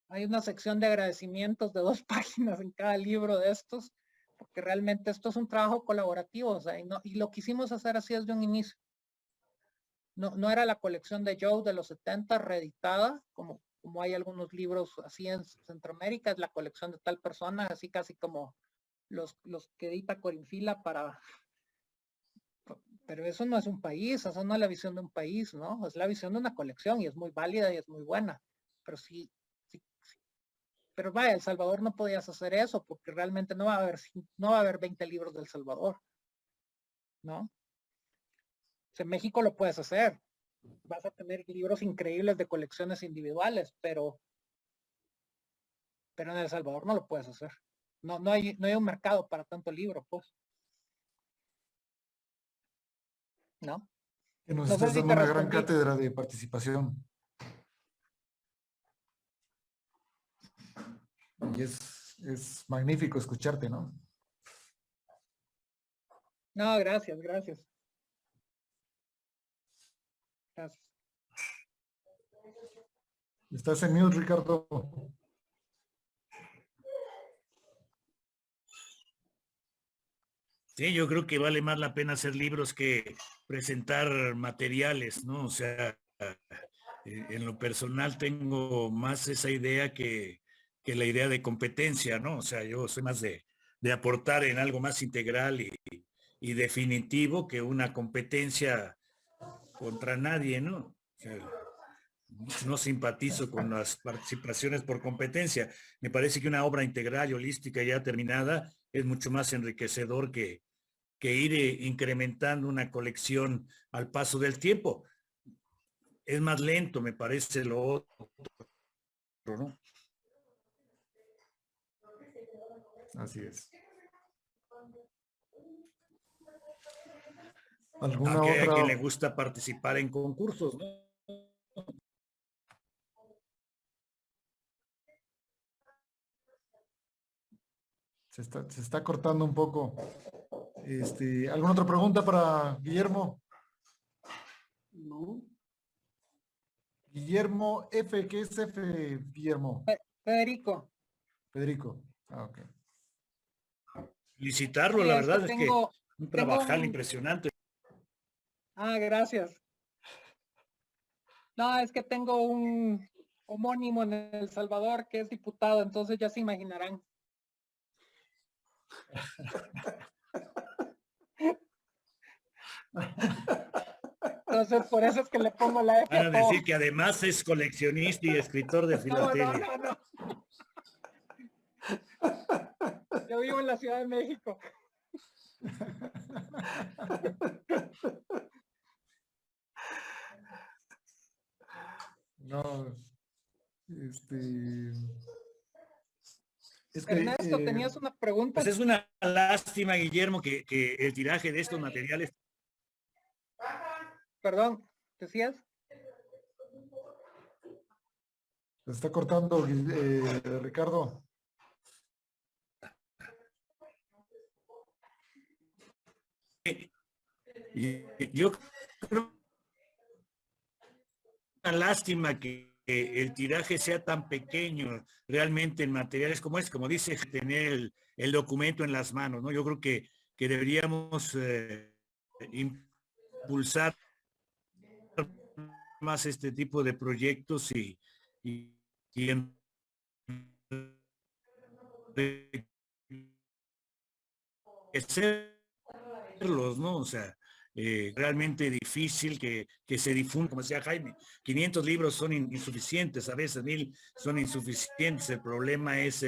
hay una sección de agradecimientos de 2 páginas en cada libro de estos, porque realmente esto es un trabajo colaborativo, o sea, y lo quisimos hacer así desde un inicio. No era la colección de Joe de los 70 reeditada, como hay algunos libros así en Centroamérica, es la colección de tal persona, así casi como los que edita Corinfila pero eso no es un país, eso no es la visión de un país, ¿no? Es la visión de una colección y es muy válida y es muy buena, pero sí. Pero vaya, El Salvador no podías hacer eso porque realmente no va a haber 20 libros del Salvador, ¿no? O sea, en México lo puedes hacer, vas a tener libros increíbles de colecciones individuales, pero en El Salvador no lo puedes hacer. No hay un mercado para tanto libro, pues. ¿No? Que nos No sé estás si dando te una gran respondí. cátedra de participación. Y es magnífico escucharte, ¿no? No, gracias. Gracias. Estás en mute, Ricardo. Sí, yo creo que vale más la pena hacer libros que presentar materiales, ¿no? O sea, en lo personal tengo más esa idea que la idea de competencia, ¿no? O sea, yo soy más de aportar en algo más integral y definitivo que una competencia contra nadie, ¿no? O sea, no simpatizo con las participaciones por competencia. Me parece que una obra integral y holística ya terminada es mucho más enriquecedor que ir incrementando una colección al paso del tiempo. Es más lento, me parece lo otro, ¿no? Así es. ¿Alguna Aunque hay a quien le otra? gusta participar en concursos, ¿no? Se está cortando un poco. ¿Alguna otra pregunta para Guillermo? No. Guillermo F, ¿qué es F, Guillermo? Federico. Federico. Ah, ok. Felicitarlo, Sí, la es que verdad es que un trabajal impresionante. Gracias. No, es que tengo un homónimo en El Salvador que es diputado, entonces ya se imaginarán. Entonces, por eso es que le pongo la F Van a a todo. decir que además es coleccionista y escritor de filatelia. No. Yo vivo en la Ciudad de México. No, es que, Ernesto, ¿tenías una pregunta? Pues es una lástima, Guillermo, que el tiraje de estos materiales. Perdón, ¿decías? se está cortando, Ricardo. Y yo creo una lástima que el tiraje sea tan pequeño realmente en materiales como es, como dice, tener el documento en las manos, ¿no? Yo creo que deberíamos impulsar más este tipo de proyectos y enriquecerlos, ¿no? O sea, realmente difícil que se difunda, como decía Jaime, 500 libros son insuficientes, a veces 1000 son insuficientes. El problema es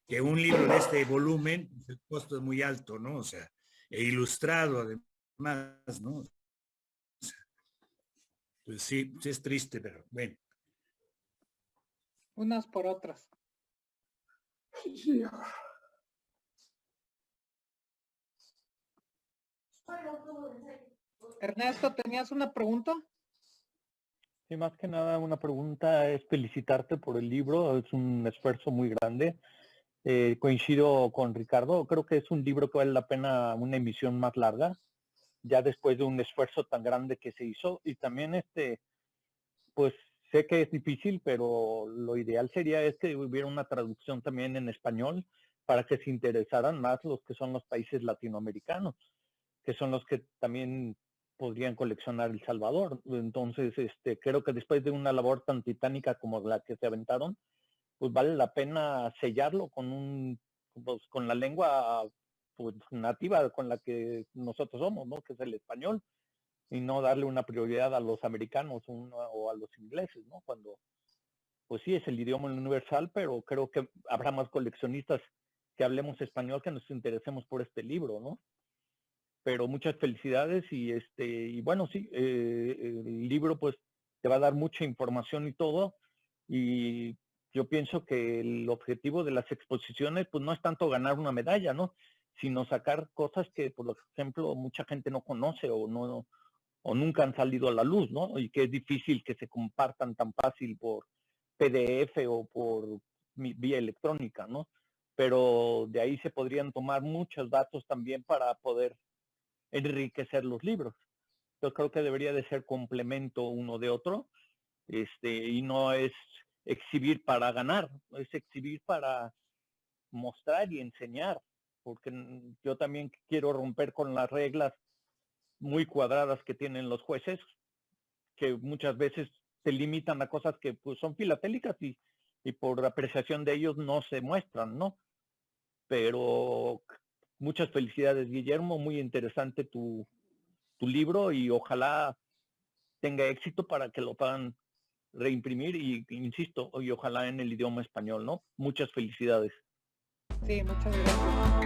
que un libro de este volumen, el costo es muy alto, ¿no? O sea, e ilustrado además, ¿no? O sea, pues sí, es triste, pero bueno. Unas por otras. Sí. Ernesto, ¿tenías una pregunta? Sí, más que nada una pregunta es felicitarte por el libro, es un esfuerzo muy grande. Coincido con Ricardo, creo que es un libro que vale la pena una emisión más larga, ya después de un esfuerzo tan grande que se hizo. Y también pues sé que es difícil, pero lo ideal sería que hubiera una traducción también en español para que se interesaran más los que son los países latinoamericanos, que son los que también podrían coleccionar El Salvador. Entonces, creo que después de una labor tan titánica como la que se aventaron, pues vale la pena sellarlo con la lengua pues, nativa con la que nosotros somos, ¿no? Que es el español, y no darle una prioridad a los americanos o a los ingleses, ¿no? Cuando, pues sí, es el idioma universal, pero creo que habrá más coleccionistas que hablemos español que nos interesemos por este libro, ¿no? Pero muchas felicidades y bueno, sí, el libro pues te va a dar mucha información y todo, y yo pienso que el objetivo de las exposiciones pues no es tanto ganar una medalla, ¿no? Sino sacar cosas que, por ejemplo, mucha gente no conoce o nunca han salido a la luz, ¿no? Y que es difícil que se compartan tan fácil por PDF o por vía electrónica, ¿no? Pero de ahí se podrían tomar muchos datos también para poder enriquecer los libros. Yo creo que debería de ser complemento uno de otro, y no es exhibir para ganar, es exhibir para mostrar y enseñar, porque yo también quiero romper con las reglas muy cuadradas que tienen los jueces, que muchas veces se limitan a cosas que pues, son filatélicas y por apreciación de ellos no se muestran, ¿no? Pero muchas felicidades, Guillermo, muy interesante tu libro y ojalá tenga éxito para que lo puedan reimprimir y insisto, y ojalá en el idioma español, ¿no? Muchas felicidades. Sí, muchas gracias.